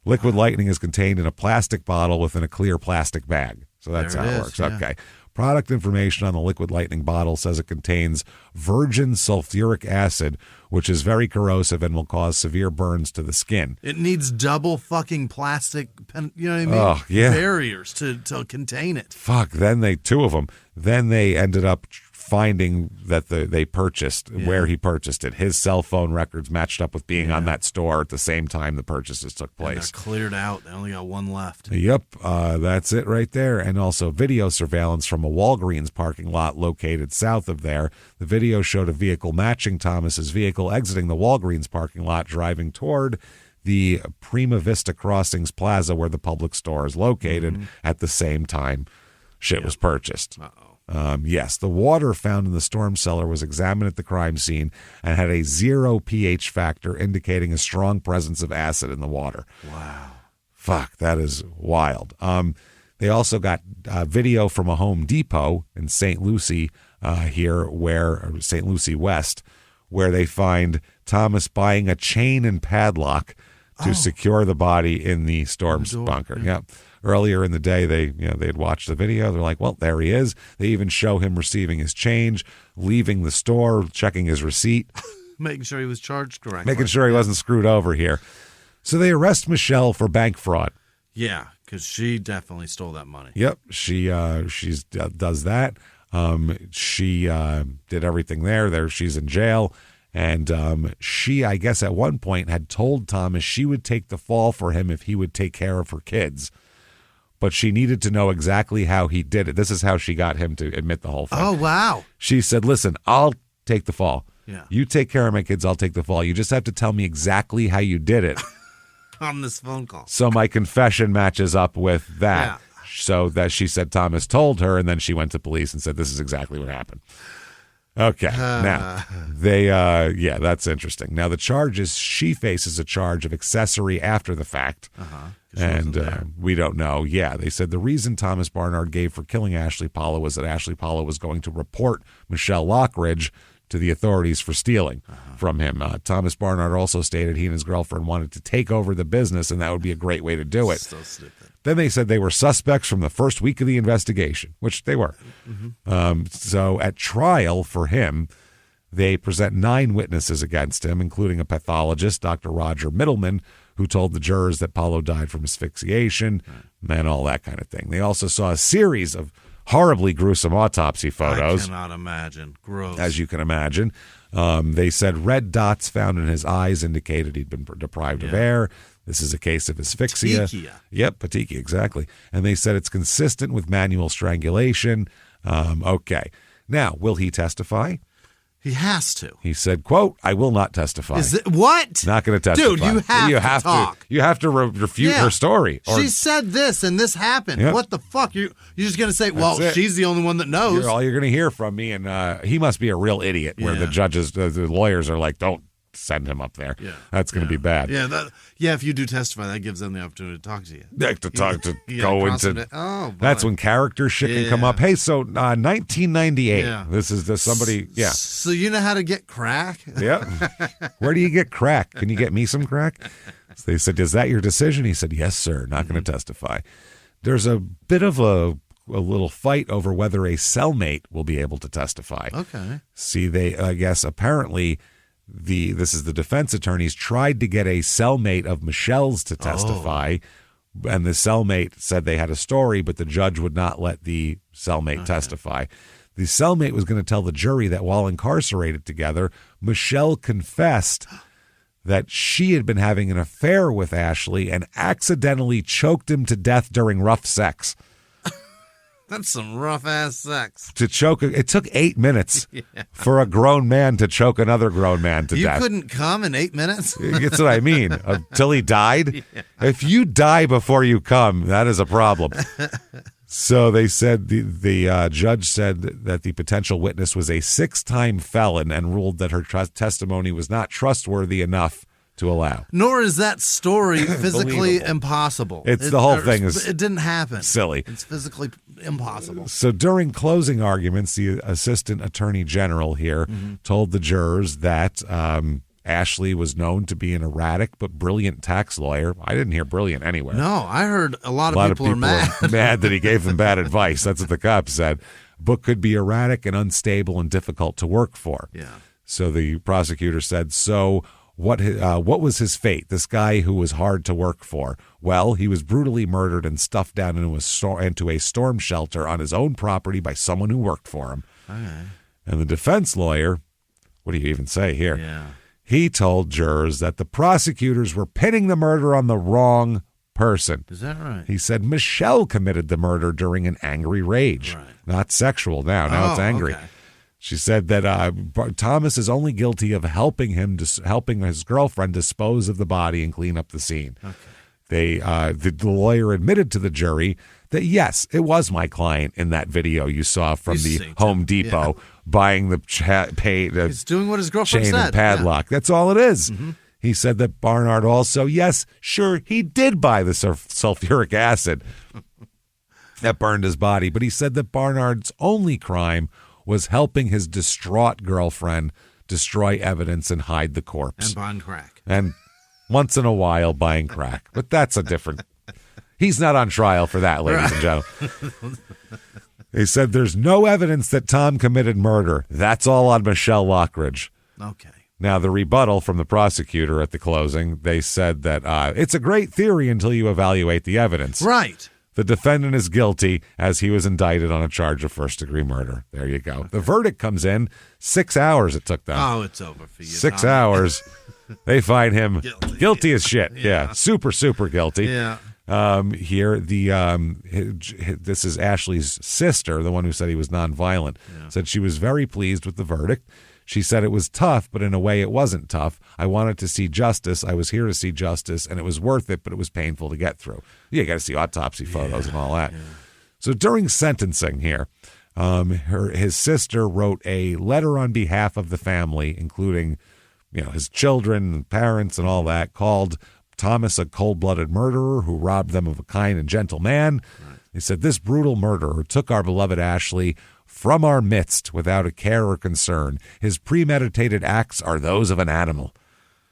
Speaker 1: Liquid lightning is contained in a plastic bottle within a clear plastic bag. So that's how it works. Yeah. Okay. Product information on the liquid lightning bottle says it contains virgin sulfuric acid, which is very corrosive and will cause severe burns to the skin.
Speaker 2: It needs double fucking plastic, you know what I mean?
Speaker 1: Oh, yeah.
Speaker 2: Barriers to contain it.
Speaker 1: Fuck. Then 2 of them. Then they ended up finding that they purchased where he purchased it. His cell phone records matched up with being on that store at the same time the purchases took place.
Speaker 2: And they're cleared out. They only got 1 left.
Speaker 1: Yep, that's it right there. And also video surveillance from a Walgreens parking lot located south of there. The video showed a vehicle matching Thomas's vehicle exiting the Walgreens parking lot, driving toward the Prima Vista Crossings Plaza where the public store is located at the same time shit was purchased. Yes, the water found in the storm cellar was examined at the crime scene and had a 0 pH factor, indicating a strong presence of acid in the water.
Speaker 2: Wow.
Speaker 1: Fuck, that is wild. They also got video from a Home Depot in St. Lucie St. Lucie West, where they find Thomas buying a chain and padlock to secure the body in the storm bunker. Yep. Earlier in the day, they had watched the video. They're like, well, there he is. They even show him receiving his change, leaving the store, checking his receipt.
Speaker 2: Making sure he was charged correctly.
Speaker 1: Making sure he wasn't screwed over here. So they arrest Michelle for bank fraud.
Speaker 2: Yeah, because she definitely stole that money.
Speaker 1: Yep, she does that. She did everything there. She's in jail. And she, I guess at one point, had told Thomas she would take the fall for him if he would take care of her kids. But she needed to know exactly how he did it. This is how she got him to admit the whole thing.
Speaker 2: Oh, wow.
Speaker 1: She said, listen, I'll take the fall.
Speaker 2: Yeah.
Speaker 1: You take care of my kids, I'll take the fall. You just have to tell me exactly how you did it.
Speaker 2: On this phone call.
Speaker 1: So my confession matches up with that.
Speaker 2: Yeah.
Speaker 1: So that she said Thomas told her, and then she went to police and said, this is exactly what happened. Okay. Now, that's interesting. Now, the charges, she faces a charge of accessory after the fact. And we don't know. Yeah, they said the reason Thomas Barnard gave for killing Ashley Paulo was that Ashley Paulo was going to report Michelle Lockridge to the authorities for stealing from him. Thomas Barnard also stated he and his girlfriend wanted to take over the business, and that would be a great way to do it.
Speaker 2: So stupid.
Speaker 1: Then they said they were suspects from the first week of the investigation, which they were. So at trial for him, they present 9 witnesses against him, including a pathologist, Dr. Roger Middleman, who told the jurors that Paulo died from asphyxiation and all that kind of thing. They also saw a series of horribly gruesome autopsy photos.
Speaker 2: I cannot imagine. Gross.
Speaker 1: As you can imagine. They said red dots found in his eyes indicated he'd been deprived of air. This is a case of asphyxia.
Speaker 2: Petechia.
Speaker 1: Yep, petechia, exactly. And they said it's consistent with manual strangulation. Okay. Now, will he testify?
Speaker 2: He has to.
Speaker 1: He said, quote, I will not testify.
Speaker 2: Is it what?
Speaker 1: Not going to testify.
Speaker 2: Dude, you have to talk.
Speaker 1: You have to refute her story.
Speaker 2: She said this and this happened.
Speaker 1: Yep.
Speaker 2: What the fuck? You're just going to say, well, she's the only one that knows.
Speaker 1: All you're going to hear from me. And he must be a real idiot where the judges, the lawyers are like, don't send him up there. Yeah. That's going to be bad.
Speaker 2: Yeah, if you do testify, that gives them the opportunity to talk to you.
Speaker 1: Go into. That's when character shit can come up. Hey, so 1998. Yeah. This is somebody. Yeah.
Speaker 2: So you know how to get crack?
Speaker 1: Yeah. Where do you get crack? Can you get me some crack? So they said, is that your decision? He said, yes, sir. Not going to testify. There's a bit of a little fight over whether a cellmate will be able to testify.
Speaker 2: Okay.
Speaker 1: See, I guess apparently. This is the defense attorneys tried to get a cellmate of Michelle's to testify, and the cellmate said they had a story, but the judge would not let the cellmate testify. The cellmate was going to tell the jury that while incarcerated together, Michelle confessed that she had been having an affair with Ashley and accidentally choked him to death during rough sex.
Speaker 2: That's some rough-ass sex.
Speaker 1: To choke, it took 8 minutes for a grown man to choke another grown man to death.
Speaker 2: You couldn't come in 8 minutes?
Speaker 1: That's what I mean. Until he died? Yeah. If you die before you come, that is a problem. So they said, the judge said that the potential witness was a 6-time felon and ruled that her testimony was not trustworthy enough to allow.
Speaker 2: Nor is that story physically impossible.
Speaker 1: The whole thing is
Speaker 2: it didn't happen.
Speaker 1: Silly.
Speaker 2: It's physically impossible.
Speaker 1: So during closing arguments, the assistant attorney general here told the jurors that Ashley was known to be an erratic but brilliant tax lawyer. I didn't hear brilliant anywhere.
Speaker 2: No, I heard a lot of people are mad.
Speaker 1: Mad that he gave them bad advice. That's what the cops said. But could be erratic and unstable and difficult to work for.
Speaker 2: Yeah. So
Speaker 1: the prosecutor said, what was his fate, this guy who was hard to work for? Well, he was brutally murdered and stuffed down into a storm shelter on his own property by someone who worked for him.
Speaker 2: Okay.
Speaker 1: And the defense lawyer, what do you even say here?
Speaker 2: Yeah.
Speaker 1: He told jurors that the prosecutors were pinning the murder on the wrong person.
Speaker 2: Is that right?
Speaker 1: He said Michelle committed the murder during an angry rage. Right. Not sexual now. It's angry. Okay. She said that Thomas is only guilty of helping his girlfriend dispose of the body and clean up the scene. Okay. The lawyer admitted to the jury that, yes, it was my client in that video you saw from the Home Depot buying the
Speaker 2: he's doing what his girlfriend
Speaker 1: chain
Speaker 2: said.
Speaker 1: And padlock. Yeah. That's all it is. Mm-hmm. He said that Barnard also, yes, sure, he did buy the sulfuric acid that burned his body, but he said that Barnard's only crime was helping his distraught girlfriend destroy evidence and hide the corpse.
Speaker 2: And buying crack.
Speaker 1: And once in a while buying crack. But that's a different... He's not on trial for that, ladies and gentlemen. They said there's no evidence that Tom committed murder. That's all on Michelle Lockridge.
Speaker 2: Okay.
Speaker 1: Now, the rebuttal from the prosecutor at the closing, they said that it's a great theory until you evaluate the evidence.
Speaker 2: Right.
Speaker 1: The defendant is guilty as he was indicted on a charge of first-degree murder. There you go. Okay. The verdict comes in 6 hours it took them.
Speaker 2: Oh, it's over for you.
Speaker 1: 6 hours. They find him guilty as shit. Yeah. Super, super guilty.
Speaker 2: Yeah.
Speaker 1: Here, this is Ashley's sister, the one who said he was nonviolent, said she was very pleased with the verdict. She said it was tough, but in a way it wasn't tough. I wanted to see justice. I was here to see justice, and it was worth it, but it was painful to get through. You got to see autopsy photos and all that. Yeah. So during sentencing here, his sister wrote a letter on behalf of the family, including his children and parents and all that, called Thomas a cold-blooded murderer who robbed them of a kind and gentle man. Right. He said, this brutal murderer took our beloved Ashley from our midst without a care or concern. His premeditated acts are those of an animal.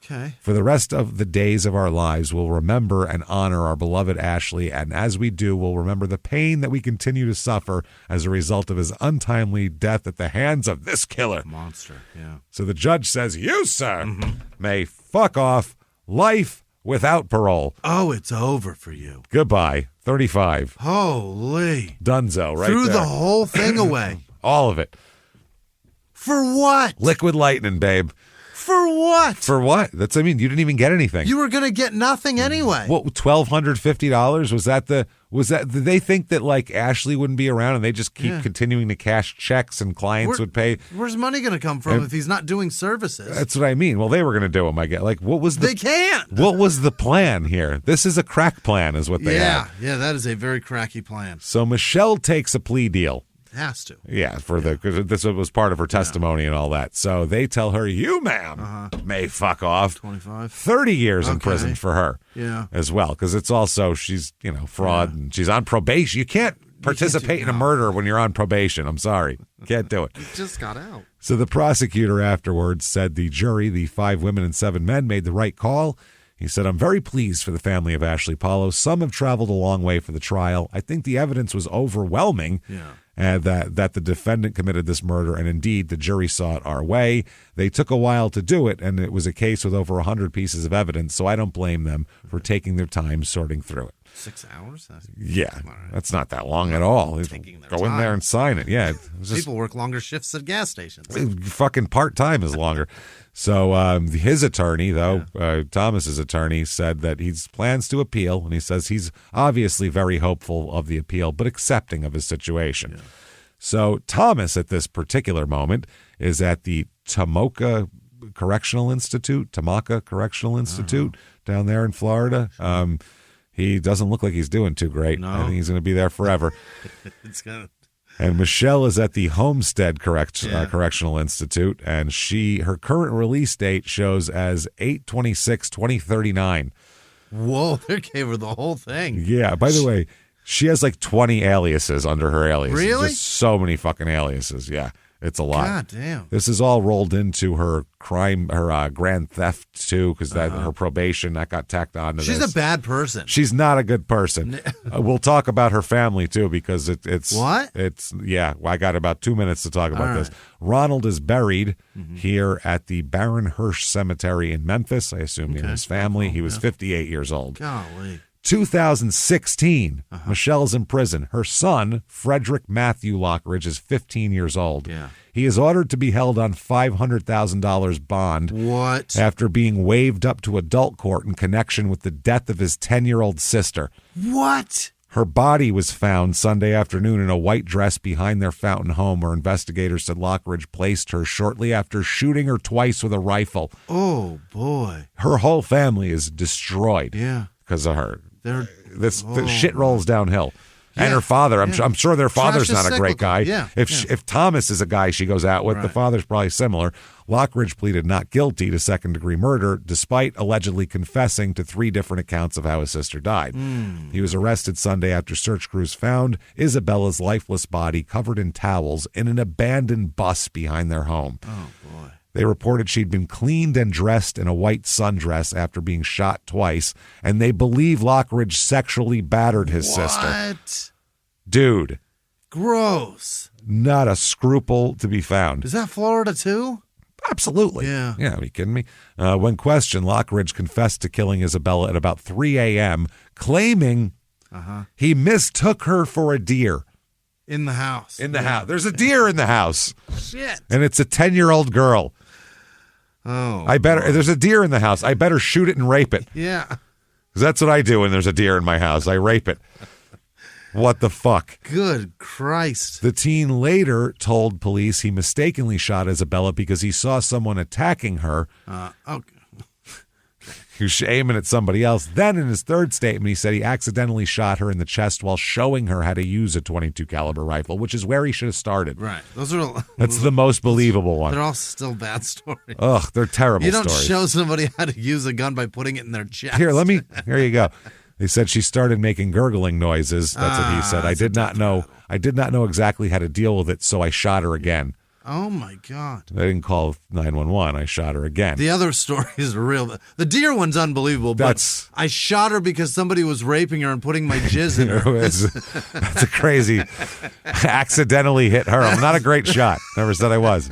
Speaker 2: Okay.
Speaker 1: For the rest of the days of our lives, we'll remember and honor our beloved Ashley, and as we do, we'll remember the pain that we continue to suffer as a result of his untimely death at the hands of this killer.
Speaker 2: Monster, yeah.
Speaker 1: So the judge says, you, sir, may fuck off, life without parole.
Speaker 2: Oh, it's over for you.
Speaker 1: Goodbye. 35.
Speaker 2: Holy.
Speaker 1: Dunzo, right
Speaker 2: Threw
Speaker 1: there.
Speaker 2: the whole thing away.
Speaker 1: All of it.
Speaker 2: For what?
Speaker 1: Liquid lightning, babe.
Speaker 2: For what?
Speaker 1: For what? You didn't even get anything.
Speaker 2: You were going to get nothing anyway.
Speaker 1: What, $1,250? Was that, did they think that like Ashley wouldn't be around and they just keep continuing to cash checks and clients would pay?
Speaker 2: Where's money going to come from if he's not doing services?
Speaker 1: That's what I mean. Well, they were going to do them, I guess. Like,
Speaker 2: they can't.
Speaker 1: What was the plan here? This is a crack plan is what they had.
Speaker 2: Yeah, that is a very cracky plan.
Speaker 1: So Michelle takes a plea deal.
Speaker 2: Has to.
Speaker 1: Yeah, because this was part of her testimony and all that. So they tell her, you, ma'am, may fuck off.
Speaker 2: 25?
Speaker 1: 30 years in prison for her as well. Because it's also, she's, fraud and she's on probation. You can't participate in a murder when you're on probation. I'm sorry. Can't do it.
Speaker 2: You just got out.
Speaker 1: So the prosecutor afterwards said the jury, the 5 women and 7 men, made the right call. He said, I'm very pleased for the family of Ashley Paulo. Some have traveled a long way for the trial. I think the evidence was overwhelming. That the defendant committed this murder, and indeed the jury saw it our way. They took a while to do it, and it was a case with over 100 pieces of evidence, so I don't blame them for taking their time sorting through it.
Speaker 2: 6 hours?
Speaker 1: That's not that long at all. Go in there and sign it. Yeah,
Speaker 2: people work longer shifts at gas stations.
Speaker 1: Fucking part-time is longer. So his attorney, though, Thomas's attorney, said that he plans to appeal, and he says he's obviously very hopeful of the appeal, but accepting of his situation. Yeah. So Thomas, at this particular moment, is at the Tamaka Correctional Institute down there in Florida. He doesn't look like he's doing too great. No. I think he's going to be there forever. And Michelle is at the Homestead Correctional Institute, and her current release date shows as 8/26/2039.
Speaker 2: Whoa, they gave her the whole thing.
Speaker 1: Yeah, by the way, she has like 20 aliases under her alias.
Speaker 2: Really?
Speaker 1: Just so many fucking aliases, yeah. It's a lot.
Speaker 2: God damn.
Speaker 1: This is all rolled into her grand theft too, because her probation that got tacked on to this.
Speaker 2: She's a bad person.
Speaker 1: She's not a good person. We'll talk about her family too, because it's
Speaker 2: what?
Speaker 1: I got about 2 minutes to talk about this. Ronald is buried here at the Baron Hirsch Cemetery in Memphis. I assume near his family. He was 58 years old.
Speaker 2: Golly.
Speaker 1: 2016, Michelle's in prison. Her son, Frederick Matthew Lockridge, is 15 years old.
Speaker 2: Yeah.
Speaker 1: He is ordered to be held on $500,000 bond.
Speaker 2: What?
Speaker 1: After being waived up to adult court in connection with the death of his 10-year-old sister.
Speaker 2: What?
Speaker 1: Her body was found Sunday afternoon in a white dress behind their Fountain home, where investigators said Lockridge placed her shortly after shooting her twice with a rifle.
Speaker 2: Oh, boy.
Speaker 1: Her whole family is destroyed.
Speaker 2: Yeah.
Speaker 1: Because of her. The
Speaker 2: Oh.
Speaker 1: shit rolls downhill. Yeah, and her father, I'm sure their father's not a great guy.
Speaker 2: Yeah,
Speaker 1: if Thomas is a guy she goes out with, the father's probably similar. Lockridge pleaded not guilty to second-degree murder, despite allegedly confessing to 3 different accounts of how his sister died. He was arrested Sunday after search crews found Isabella's lifeless body covered in towels in an abandoned bus behind their home.
Speaker 2: Oh, boy.
Speaker 1: They reported she'd been cleaned and dressed in a white sundress after being shot twice, and they believe Lockridge sexually battered his sister.
Speaker 2: What?
Speaker 1: Dude.
Speaker 2: Gross.
Speaker 1: Not a scruple to be found.
Speaker 2: Is that Florida, too?
Speaker 1: Absolutely.
Speaker 2: Yeah.
Speaker 1: Yeah, are you kidding me? When questioned, Lockridge confessed to killing Isabella at about 3 a.m., claiming he mistook her for a deer.
Speaker 2: In the house.
Speaker 1: There's a deer in the house.
Speaker 2: Shit.
Speaker 1: And it's a 10-year-old girl.
Speaker 2: Oh.
Speaker 1: There's a deer in the house. I better shoot it and rape it.
Speaker 2: Yeah.
Speaker 1: Because that's what I do when there's a deer in my house. I rape it. What the fuck?
Speaker 2: Good Christ.
Speaker 1: The teen later told police he mistakenly shot Isabella because he saw someone attacking her.
Speaker 2: Okay.
Speaker 1: He was aiming at somebody else. Then in his third statement, he said he accidentally shot her in the chest while showing her how to use a .22 caliber rifle, which is where he should have started.
Speaker 2: Right.
Speaker 1: That's the most believable one.
Speaker 2: They're all still bad stories.
Speaker 1: Ugh, they're terrible stories.
Speaker 2: You don't show somebody how to use a gun by putting it in their chest.
Speaker 1: Here you go. They said she started making gurgling noises. That's what he said. I did not know exactly how to deal with it, so I shot her again.
Speaker 2: Oh, my God.
Speaker 1: I didn't call 911. I shot her again.
Speaker 2: The other story is real. The deer one's unbelievable, but I shot her because somebody was raping her and putting my jizz in her.
Speaker 1: That's a crazy... accidentally hit her. I'm not a great shot. Never said I was.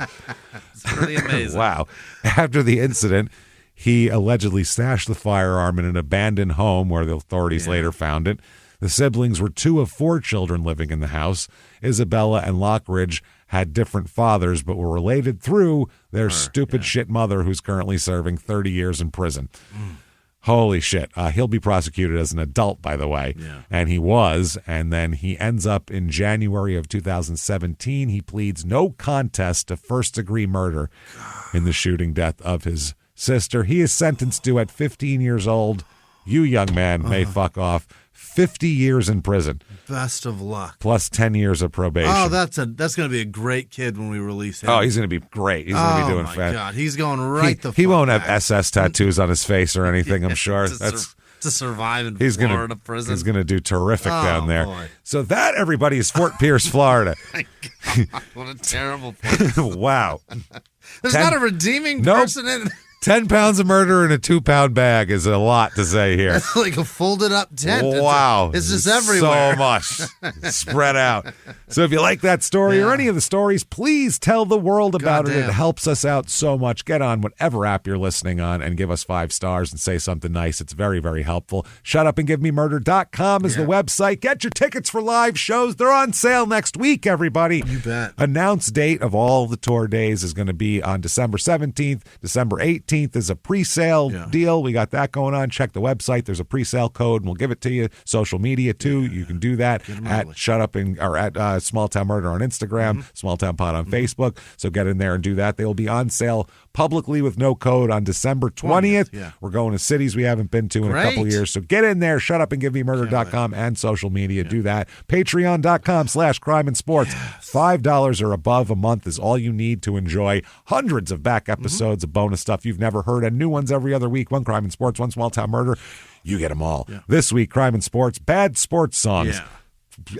Speaker 2: It's pretty amazing.
Speaker 1: Wow. After the incident, he allegedly stashed the firearm in an abandoned home where the authorities later found it. The siblings were 2 of 4 children living in the house. Isabella and Lockridge had different fathers, but were related through their stupid shit mother, who's currently serving 30 years in prison. Holy shit. He'll be prosecuted as an adult, by the way. Yeah. And he was. And then he ends up in January of 2017. He pleads no contest to first-degree murder in the shooting death of his sister. He is sentenced to, at 15 years old, you young man may fuck off, 50 years in prison.
Speaker 2: Best of luck.
Speaker 1: Plus 10 years of probation.
Speaker 2: Oh, that's going to be a great kid when we release him.
Speaker 1: Oh, he's going to be great. He's going to be doing
Speaker 2: fast.
Speaker 1: Oh, my
Speaker 2: God. He's going right the fuck
Speaker 1: He won't
Speaker 2: back.
Speaker 1: have SS tattoos on his face or anything, I'm sure.
Speaker 2: To survive in
Speaker 1: Florida
Speaker 2: prison.
Speaker 1: He's going to do terrific down there.
Speaker 2: Boy.
Speaker 1: So that, everybody, is Fort Pierce, Florida.
Speaker 2: God, what a terrible place.
Speaker 1: Wow.
Speaker 2: There's not a redeeming person in it.
Speaker 1: 10 pounds of murder in a 2-pound bag is a lot to say here.
Speaker 2: That's like a folded up tent.
Speaker 1: Wow.
Speaker 2: It's just everywhere.
Speaker 1: So much spread out. So if you like that story or any of the stories, please tell the world about it. It helps us out so much. Get on whatever app you're listening on and give us 5 stars and say something nice. It's very, very helpful. ShutUpAndGiveMeMurder.com is the website. Get your tickets for live shows. They're on sale next week, everybody.
Speaker 2: You bet.
Speaker 1: Announced date of all the tour days is going to be on December 17th, December 18th. Is a pre-sale deal. We got that going on. Check the website. There's a pre-sale code, and we'll give it to you. Social media too. You can do that at Small Town Murder on Instagram, Small Town Pod on Facebook. So get in there and do that. They will be on sale publicly with no code on December 20th. We're going to cities we haven't been to in a couple years. So get in there. ShutUpAndGiveMeMurder.com and social media. Do that. Patreon.com/crime and sports. $5 or above a month is all you need to enjoy hundreds of back episodes of bonus stuff you've never heard, and new ones every other week. One Crime and Sports, one Small Town Murder. You get them all. This week, Crime and Sports, bad sports songs.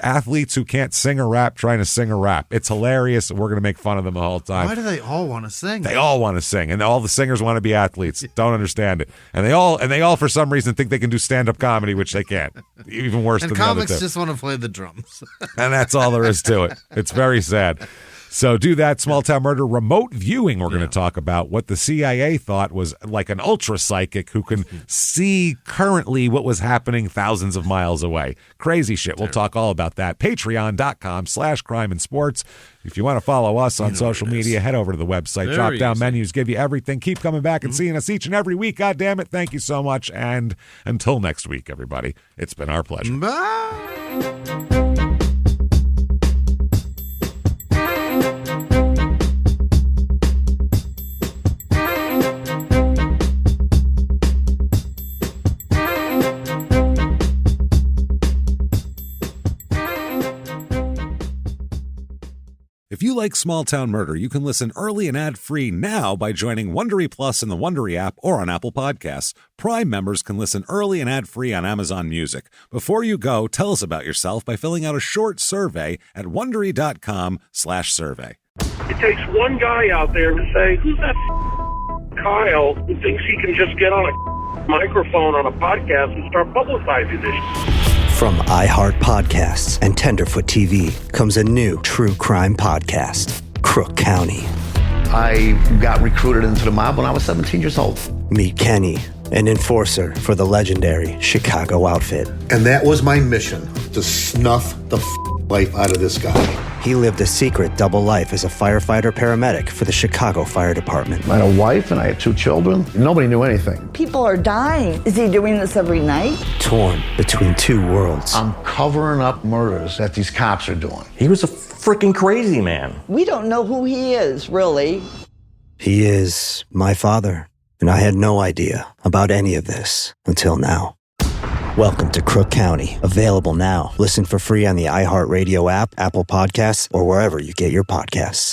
Speaker 1: Athletes who can't sing or rap trying to sing or rap. It's hilarious. We're going to make fun of them the whole time.
Speaker 2: Why do they all want to sing?
Speaker 1: They all want to sing, and all the singers want to be athletes. Don't understand it. And they all for some reason think they can do stand-up comedy, which they can't. Even worse than the other two.
Speaker 2: And comics just want to play the drums.
Speaker 1: And that's all there is to it. It's very sad. So do that. Small Town Murder remote viewing. We're going to talk about what the CIA thought was like an ultra psychic who can see currently what was happening thousands of miles away. Crazy shit. We'll talk all about that. Patreon.com/crime and sports. If you want to follow us on social media, head over to the website. Drop down menus, give you everything. Keep coming back and seeing us each and every week. God damn it. Thank you so much. And until next week, everybody, it's been our pleasure.
Speaker 2: Bye.
Speaker 1: If you like Small Town Murder, you can listen early and ad-free now by joining Wondery Plus in the Wondery app or on Apple Podcasts. Prime members can listen early and ad-free on Amazon Music. Before you go, tell us about yourself by filling out a short survey at Wondery.com/survey.
Speaker 5: It takes one guy out there to say, who's that Kyle who thinks he can just get on a microphone on a podcast and start publicizing this?
Speaker 6: From iHeart Podcasts and Tenderfoot TV comes a new true crime podcast, Crook County.
Speaker 7: I got recruited into the mob when I was 17 years old.
Speaker 6: Meet Kenny, an enforcer for the legendary Chicago outfit.
Speaker 8: And that was my mission, to snuff the life out of this guy.
Speaker 6: He lived a secret double life as a firefighter-paramedic for the Chicago Fire Department.
Speaker 7: I had a wife and I had 2 children. Nobody knew anything.
Speaker 9: People are dying. Is he doing this every night?
Speaker 6: Torn between 2 worlds.
Speaker 7: I'm covering up murders that these cops are doing.
Speaker 10: He was a freaking crazy man.
Speaker 9: We don't know who he is, really.
Speaker 6: He is my father, and I had no idea about any of this until now. Welcome to Crook County. Available now. Listen for free on the iHeartRadio app, Apple Podcasts, or wherever you get your podcasts.